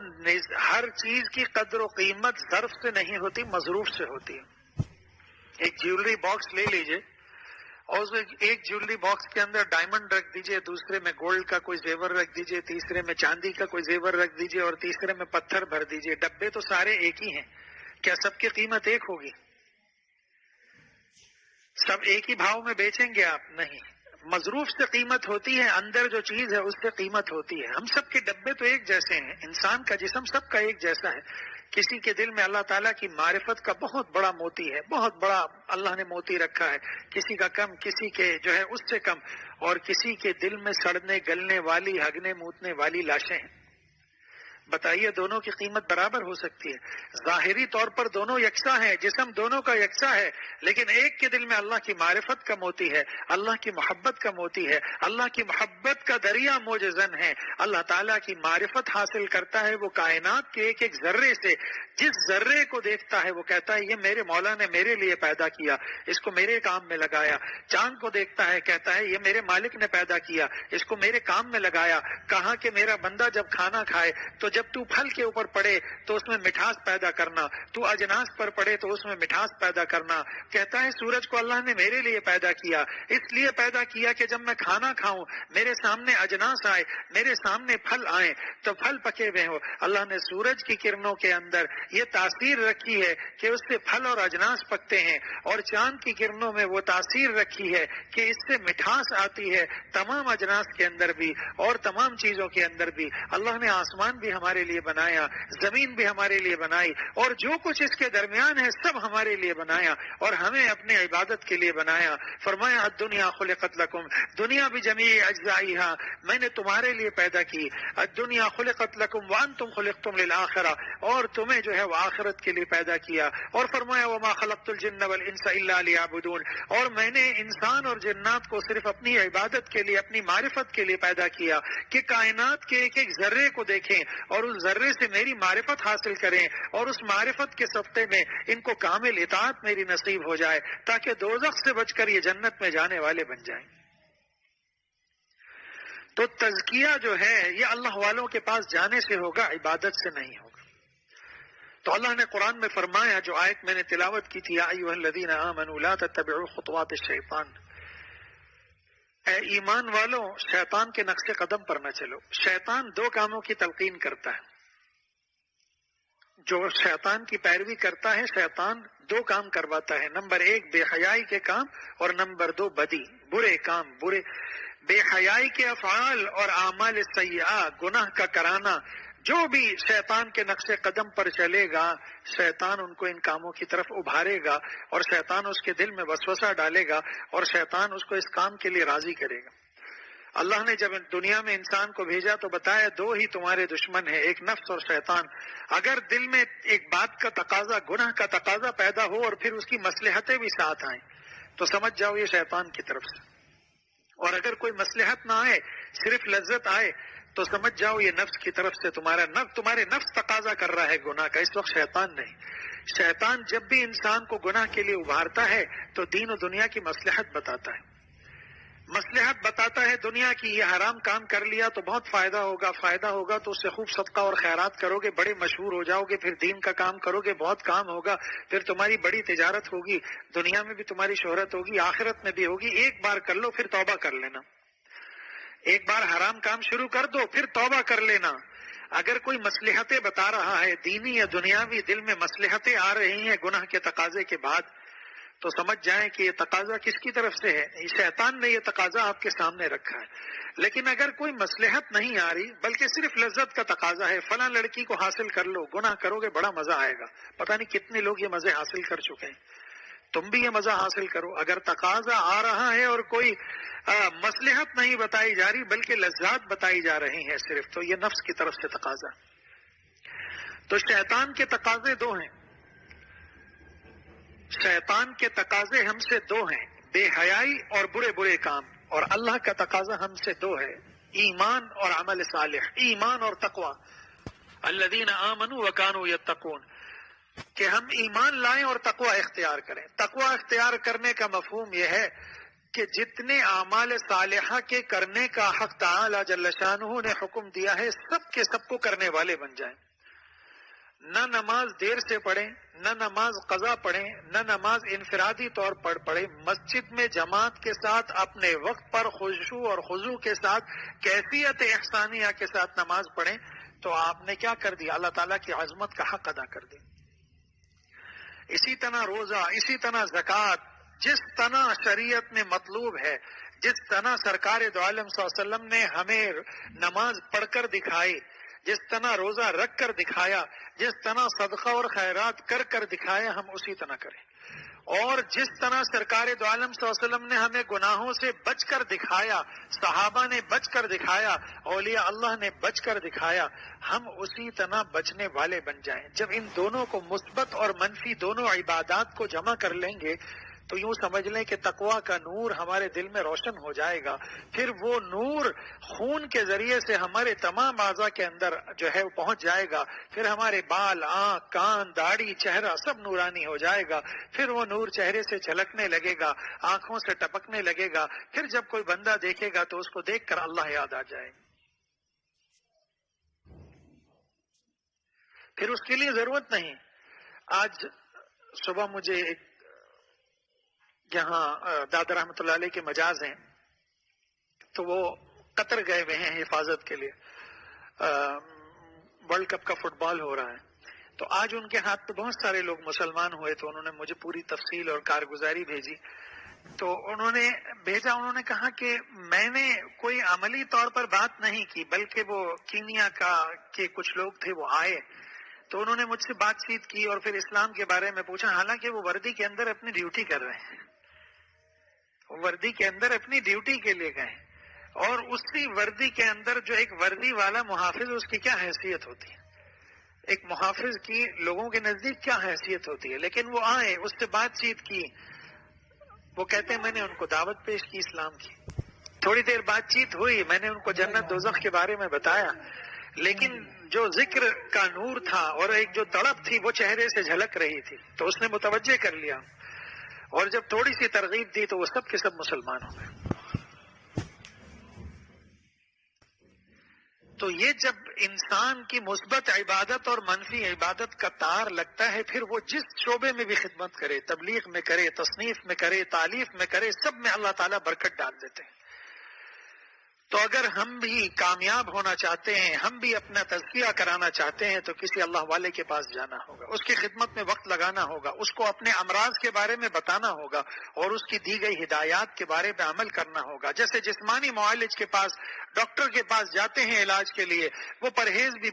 ہر چیز کی قدر و قیمت ظرف سے نہیں ہوتی، مظروف سے ہوتی ہے. ایک جیولری باکس لے لیجئے اور اس میں ایک جیولری باکس کے اندر ڈائمنڈ رکھ دیجئے، دوسرے میں گولڈ کا کوئی زیور رکھ دیجئے، تیسرے میں چاندی کا کوئی زیور رکھ دیجئے اور تیسرے میں پتھر بھر دیجئے. ڈبے تو سارے ایک ہی ہیں، کیا سب کی قیمت ایک ہوگی؟ سب ایک ہی بھاؤ میں بیچیں گے آپ؟ نہیں، مظروف سے قیمت ہوتی ہے، اندر جو چیز ہے اس سے قیمت ہوتی ہے. ہم سب کے ڈبے تو ایک جیسے ہیں، انسان کا جسم سب کا ایک جیسا ہے. کسی کے دل میں اللہ تعالیٰ کی معرفت کا بہت بڑا موتی ہے، بہت بڑا اللہ نے موتی رکھا ہے. کسی کا کم، کسی کے جو ہے اس سے کم، اور کسی کے دل میں سڑنے گلنے والی، ہگنے موتنے والی لاشیں ہیں. بتائیے دونوں کی قیمت برابر ہو سکتی ہے؟ ظاہری طور پر دونوں یکساں ہیں، جسم دونوں کا یکساں ہے، لیکن ایک کے دل میں اللہ کی معرفت کا موتی ہے، اللہ کی محبت کا موتی ہے. اللہ کی محبت کا دریا موج زن ہے. اللہ تعالیٰ کی معرفت حاصل کرتا ہے وہ کائنات کے ایک ایک ذرے سے. جس ذرے کو دیکھتا ہے وہ کہتا ہے یہ میرے مولا نے میرے لیے پیدا کیا، اس کو میرے کام میں لگایا. چاند کو دیکھتا ہے کہتا ہے یہ میرے مالک نے پیدا کیا، اس کو میرے کام میں لگایا. کہا کہ میرا بندہ جب کھانا کھائے تو جب تو پھل کے اوپر پڑے تو اس میں مٹھاس پیدا کرنا، تو اجناس پر پڑے تو اس میں مٹھاس پیدا کرنا. کہتا ہے سورج کو اللہ نے میرے لیے پیدا کیا، اس لیے پیدا کیا کہ جب میں کھانا کھاؤں میرے سامنے اجناس آئے، میرے سامنے پھل آئیں تو پھل پکے ہوئے ہو. اللہ نے سورج کی کرنوں کے اندر یہ تاثیر رکھی ہے کہ اس سے پھل اور اجناس پکتے ہیں، اور چاند کی کرنوں میں وہ تاثیر رکھی ہے کہ اس سے مٹھاس آتی ہے تمام اجناس کے اندر بھی اور تمام چیزوں کے اندر بھی. اللہ نے آسمان بھی ہمارے لیے بنایا، زمین بھی ہمارے لیے بنائی، اور جو کچھ اس کے درمیان ہے سب ہمارے لیے بنایا اور ہمیں اپنے عبادت کے لیے بنایا. فرمایا الدنیا خلقت لکم، دنیا بھی جمیع اجزائها، میں نے تمہارے لیے پیدا کی. الدنیا خلقت لکم وانتم خلقتم للآخرہ، اور تمہیں جو ہے وہ آخرت کے لیے پیدا کیا. اور فرمایا وما خلقت الجن والانس الا لیعبدون، اور میں نے انسان اور جنات کو صرف اپنی عبادت کے لیے، اپنی معرفت کے لیے پیدا کیا کہ کائنات کے ایک ایک ذرے کو دیکھیں اور اس ذرے سے میری معرفت حاصل کریں، اور اس معرفت کے صفتے میں ان کو کامل اطاعت میری نصیب ہو جائے تاکہ دوزخ سے بچ کر یہ جنت میں جانے والے بن جائیں. تو تزکیہ جو ہے یہ اللہ والوں کے پاس جانے سے ہوگا، عبادت سے نہیں ہوگا. تو اللہ نے قرآن میں فرمایا، جو آیت میں نے تلاوت کی تھی، یا ایھا الذین آمنوا لا تتبعوا خطوات الشیطان، اے ایمان والوں شیطان کے نقش قدم پر نہ چلو. شیطان 2 کاموں کی تلقین کرتا ہے. جو شیطان کی پیروی کرتا ہے شیطان 2 کام کرواتا ہے. نمبر 1 بے حیائی کے کام، اور نمبر 2 بدی، برے کام. بے حیائی کے افعال اور اعمال سیئہ، گناہ کا کرانا. جو بھی شیطان کے نقش قدم پر چلے گا شیطان ان کو ان کاموں کی طرف ابھارے گا، اور شیطان اس کے دل میں وسوسہ ڈالے گا، اور شیطان اس کو اس کام کے لیے راضی کرے گا. اللہ نے جب دنیا میں انسان کو بھیجا تو بتایا 2 ہی تمہارے دشمن ہیں، ایک نفس اور شیطان. اگر دل میں ایک بات کا تقاضا، گناہ کا تقاضا پیدا ہو اور پھر اس کی مصلحتیں بھی ساتھ آئیں تو سمجھ جاؤ یہ شیطان کی طرف سے. اور اگر کوئی مصلحت نہ آئے، صرف لذت آئے، تو سمجھ جاؤ یہ نفس کی طرف سے تمہارے نفس تقاضا کر رہا ہے گناہ کا، اس وقت شیطان نہیں۔ شیطان جب بھی انسان کو گناہ کے لیے ابھارتا ہے تو دین و دنیا کی مصلحت بتاتا ہے، مصلحت بتاتا ہے دنیا کی، یہ حرام کام کر لیا تو بہت فائدہ ہوگا تو اس سے خوب صدقہ اور خیرات کرو گے، بڑے مشہور ہو جاؤ گے، پھر دین کا کام کرو گے، بہت کام ہوگا، پھر تمہاری بڑی تجارت ہوگی، دنیا میں بھی تمہاری شہرت ہوگی، آخرت میں بھی ہوگی۔ ایک بار کر لو پھر توبہ کر لینا، ایک بار حرام کام شروع کر دو پھر توبہ کر لینا۔ اگر کوئی مصلحتیں بتا رہا ہے دینی یا دنیاوی، دل میں مصلحتیں آ رہی ہیں گناہ کے تقاضے کے بعد، تو سمجھ جائیں کہ یہ تقاضا کس کی طرف سے ہے؟ شیطان نے یہ تقاضا آپ کے سامنے رکھا ہے۔ لیکن اگر کوئی مصلحت نہیں آ رہی بلکہ صرف لذت کا تقاضا ہے، فلاں لڑکی کو حاصل کر لو، گناہ کرو گے بڑا مزہ آئے گا، پتہ نہیں کتنے لوگ یہ مزے حاصل کر چکے ہیں، تم بھی یہ مزہ حاصل کرو۔ اگر تقاضا آ رہا ہے اور کوئی مصلحت نہیں بتائی جا رہی بلکہ لذات بتائی جا رہی ہیں صرف، تو یہ نفس کی طرف سے تقاضا۔ تو شیطان کے تقاضے دو ہیں، شیطان کے تقاضے ہم سے دو ہیں، بے حیائی اور برے کام، اور اللہ کا تقاضا ہم سے دو ہے، ایمان اور عمل صالح، ایمان اور تقوی، الذین آمنوا وکانوا یتقون، کہ ہم ایمان لائیں اور تقوی اختیار کریں۔ تقوی اختیار کرنے کا مفہوم یہ ہے کہ جتنے اعمال صالحہ کے کرنے کا حق تعالی جل شانہ نے حکم دیا ہے سب کے سب کو کرنے والے بن جائیں، نہ نماز دیر سے پڑھیں، نہ نماز قضا پڑھیں، نہ نماز انفرادی طور پر پڑھیں، مسجد میں جماعت کے ساتھ اپنے وقت پر خشوع اور خضوع کے ساتھ کیفیت احسانیہ کے ساتھ نماز پڑھیں، تو آپ نے کیا کر دیا؟ اللہ تعالیٰ کی عظمت کا حق ادا کر دیا۔ اسی طرح روزہ، اسی طرح زکوٰۃ، جس طرح شریعت میں مطلوب ہے، جس طرح سرکار دو عالم صلی اللہ علیہ وسلم نے ہمیں نماز پڑھ کر دکھائی، جس طرح روزہ رکھ کر دکھایا، جس طرح صدقہ اور خیرات کر کر دکھایا، ہم اسی طرح کریں۔ اور جس طرح سرکار دو عالم صلی اللہ علیہ وسلم نے ہمیں گناہوں سے بچ کر دکھایا، صحابہ نے بچ کر دکھایا، اولیاء اللہ نے بچ کر دکھایا، ہم اسی طرح بچنے والے بن جائیں۔ جب ان دونوں کو، مثبت اور منفی دونوں عبادات کو جمع کر لیں گے تو یوں سمجھ لیں کہ تقویٰ کا نور ہمارے دل میں روشن ہو جائے گا، پھر وہ نور خون کے ذریعے سے ہمارے تمام اعضاء کے اندر جو ہے وہ پہنچ جائے گا، پھر ہمارے بال، آنکھ، کان، داڑھی، چہرہ سب نورانی ہو جائے گا، پھر وہ نور چہرے سے چھلکنے لگے گا، آنکھوں سے ٹپکنے لگے گا، پھر جب کوئی بندہ دیکھے گا تو اس کو دیکھ کر اللہ یاد آ جائے گا۔ پھر اس کے لیے ضرورت نہیں۔ آج صبح مجھے ایک یہاں دادا رحمۃ اللہ علیہ کے مجاز ہیں، تو وہ قطر گئے ہوئے ہیں حفاظت کے لیے، ورلڈ کپ کا فٹ بال ہو رہا ہے، تو آج ان کے ہاتھ پہ بہت سارے لوگ مسلمان ہوئے، تو انہوں نے مجھے پوری تفصیل اور کارگزاری بھیجی۔ تو انہوں نے کہا کہ میں نے کوئی عملی طور پر بات نہیں کی، بلکہ وہ کینیا کے کچھ لوگ تھے، وہ آئے تو انہوں نے مجھ سے بات چیت کی اور پھر اسلام کے بارے میں پوچھا، حالانکہ وہ وردی کے اندر اپنی ڈیوٹی کر رہے ہیں، وردی کے اندر اپنی ڈیوٹی کے لیے گئے، اور اسی وردی کے اندر جو ایک وردی والا محافظ، اس کی کیا حیثیت ہوتی ہے، ایک محافظ کی لوگوں کے نزدیک کیا حیثیت ہوتی ہے، لیکن وہ آئے، اس سے بات چیت کی، وہ کہتے ہیں میں نے ان کو دعوت پیش کی اسلام کی، تھوڑی دیر بات چیت ہوئی، میں نے ان کو جنت دوزخ کے بارے میں بتایا، لیکن جو ذکر کا نور تھا اور ایک جو تڑپ تھی وہ چہرے سے جھلک رہی تھی، تو اس نے متوجہ کر لیا، اور جب تھوڑی سی ترغیب دی تو وہ سب کے سب مسلمان ہو گئے۔ تو یہ جب انسان کی مثبت عبادت اور منفی عبادت کا تار لگتا ہے، پھر وہ جس شعبے میں بھی خدمت کرے، تبلیغ میں کرے، تصنیف میں کرے، تالیف میں کرے، سب میں اللہ تعالیٰ برکت ڈال دیتے ہیں۔ تو اگر ہم بھی کامیاب ہونا چاہتے ہیں، ہم بھی اپنا تزکیہ کرانا چاہتے ہیں، تو کسی اللہ والے کے پاس جانا ہوگا، اس کی خدمت میں وقت لگانا ہوگا، اس کو اپنے امراض کے بارے میں بتانا ہوگا اور اس کی دی گئی ہدایات کے بارے میں عمل کرنا ہوگا۔ جیسے جسمانی معالج کے پاس، ڈاکٹر کے پاس جاتے ہیں علاج کے لیے، وہ پرہیز بھی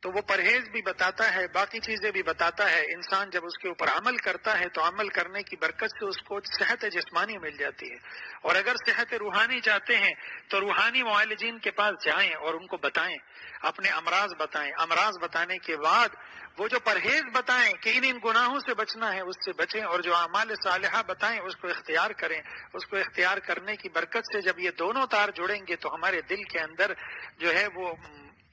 تو وہ پرہیز بھی بتاتا ہے، باقی چیزیں بھی بتاتا ہے۔ انسان جب اس کے اوپر عمل کرتا ہے تو عمل کرنے کی برکت سے اس کو صحت جسمانی مل جاتی ہے، اور اگر صحت روحانی چاہتے ہیں تو روحانی معالجین کے پاس جائیں اور ان کو بتائیں، اپنے امراض بتائیں۔ امراض بتانے کے بعد وہ جو پرہیز بتائیں کہ ان گناہوں سے بچنا ہے اس سے بچیں، اور جو اعمال صالحہ بتائیں اس کو اختیار کریں۔ اس کو اختیار کرنے کی برکت سے جب یہ دونوں تار جڑیں گے تو ہمارے دل کے اندر جو ہے وہ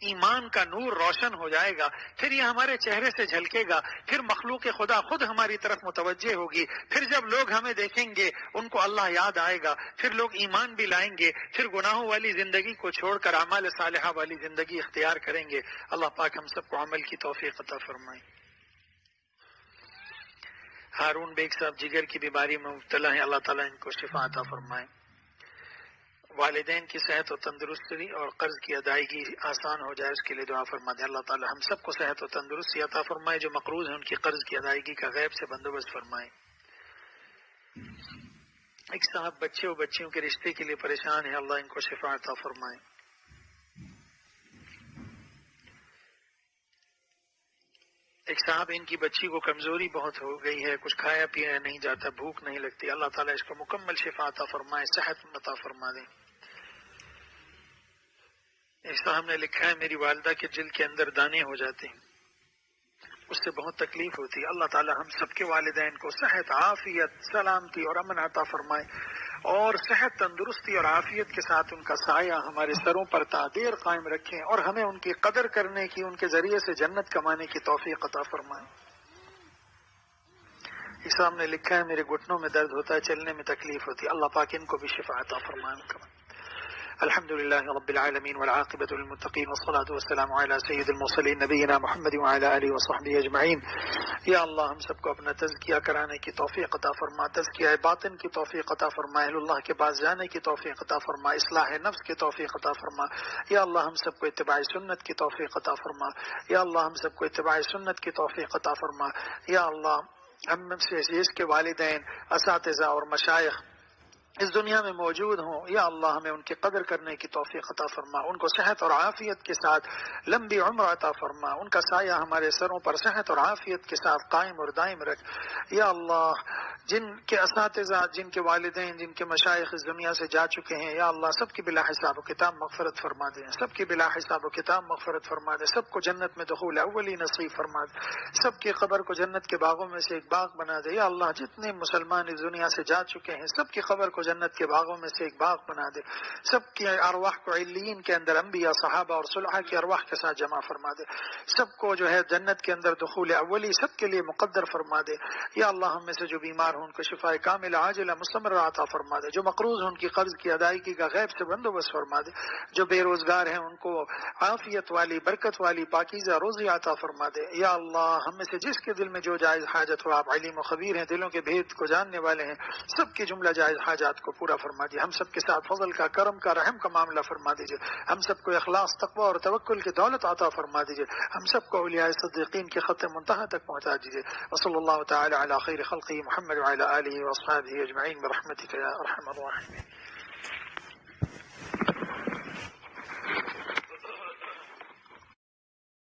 ایمان کا نور روشن ہو جائے گا، پھر یہ ہمارے چہرے سے جھلکے گا، پھر مخلوق خدا خود ہماری طرف متوجہ ہوگی، پھر جب لوگ ہمیں دیکھیں گے ان کو اللہ یاد آئے گا، پھر لوگ ایمان بھی لائیں گے، پھر گناہوں والی زندگی کو چھوڑ کر اعمال صالحہ والی زندگی اختیار کریں گے۔ اللہ پاک ہم سب کو عمل کی توفیق عطا فرمائے۔ ہارون بیگ صاحب جگر کی بیماری میں مبتلا ہیں، اللہ تعالیٰ ان کو شفا عطا فرمائے۔ والدین کی صحت و تندرستی اور قرض کی ادائیگی آسان ہو جائے اس کے لیے دعا فرما دیں۔ اللہ تعالی ہم سب کو صحت و تندرستی عطا فرمائے، جو مقروض ہیں ان کی قرض کی ادائیگی کا غیب سے بندوبست فرمائے۔ ایک صاحب بچے و بچیوں کے رشتے کے لیے پریشان ہے، اللہ ان کو شفا عطا فرمائے۔ ایک صاحب ان کی بچی کو کمزوری بہت ہو گئی ہے، کچھ کھایا پیا نہیں جاتا، بھوک نہیں لگتی، اللہ تعالیٰ اس کو مکمل شفا عطا فرمائے، صحت عطا فرما دیں۔ ایک صاحب نے لکھا ہے میری والدہ کے جلد کے اندر دانے ہو جاتے ہیں، اس سے بہت تکلیف ہوتی ہے، اللہ تعالیٰ ہم سب کے والدین کو صحت، عافیت، سلامتی اور امن عطا فرمائے، اور صحت، تندرستی اور عافیت کے ساتھ ان کا سایہ ہمارے سروں پر تا دیر قائم رکھیں، اور ہمیں ان کی قدر کرنے کی، ان کے ذریعے سے جنت کمانے کی توفیق عطا فرمائے۔ اس صاحب نے لکھا ہے میرے گھٹنوں میں درد ہوتا ہے، چلنے میں تکلیف ہوتی ہے، اللہ پاک ان کو بھی شفا عطا فرمائے۔ الحمد للہ رب العالمین والعاقبۃ للمتقین والصلاة والسلام علی سید المرسلین نبینا محمد وعلی آلہ وصحبہ اجمعین۔ یا اللہ ہم سب کو اپنا تزکیہ کرانے کی توفیق عطا فرما، تزکیہ باطن کی توفیق عطا فرما، اہل اللہ کے پاس جانے کی توفیق عطا فرما، اصلاح نفس کی توفیق عطا فرما۔ یا اللہ ہم سب کو اتباع سنت کی توفیق عطا فرما، یا اللہ ہم سب کو اتباع سنت کی توفیق عطا فرما۔ یا اللہ ہم سے اس کے والدین، اساتذہ اور مشائخ اس دنیا میں موجود ہوں، یا اللہ ہمیں ان کی قدر کرنے کی توفیق عطا فرما، ان کو صحت اور عافیت کے ساتھ لمبی عمر عطا فرما، ان کا سایہ ہمارے سروں پر صحت اور عافیت کے ساتھ قائم اور دائم رکھ۔ یا اللہ جن کے اساتذہ، جن کے والدین، جن کے مشائخ اس دنیا سے جا چکے ہیں، یا اللہ سب کی بلا حساب و کتاب مغفرت فرما دیں، سب کی بلا حساب و کتاب مغفرت فرما دیں، سب کو جنت میں دخول اولی نصیب فرما دیں، سب کی قبر کو جنت کے باغوں میں سے ایک باغ بنا دے۔ یا اللہ جتنے مسلمان اس دنیا سے جا چکے ہیں سب کی قبر کو جنت کے باغوں میں سے ایک باغ بنا دے، سب کی ارواح کو علیین کے اندر انبیاء، صحابہ اور صلحاء کی ارواح کے ساتھ جمع فرما دے، سب کو جو ہے جنت کے اندر دخول اولی سب کے لیے مقدر فرما دے۔ یا اللہ ہم میں سے جو بیمار ہوں ان کو شفا کاملہ عاجلہ مستمرہ عطا فرما دے، جو مقروض ہیں ان کی قرض کی ادائیگی کا غیب سے بندوبست فرما دے، جو بے روزگار ہیں ان کو عافیت والی، برکت والی، پاکیزہ روزی عطا فرما دے۔ یا اللہ ہم میں سے جس کے دل میں جو جائز حاجت ہو، آپ علیم و خبیر ہیں، دلوں کے بھید کو جاننے والے ہیں، سب کی جملہ جائز حاجات کو پورا فرما دیجیے، ہم سب کے ساتھ فضل کا، کرم کا، رحم کا معاملہ فرما دیجیے، ہم سب کو اخلاص، تقوی اور توکل کی دولت عطا فرما دیجیے، ہم سب کو اولیاء صدیقین کے خط منتہا تک پہنچا دیجیے۔ وصلی اللہ تعالی علی خیر خلقہ محمد وعلی آلہ واصحابہ اجمعین برحمتک یا ارحم الراحمین۔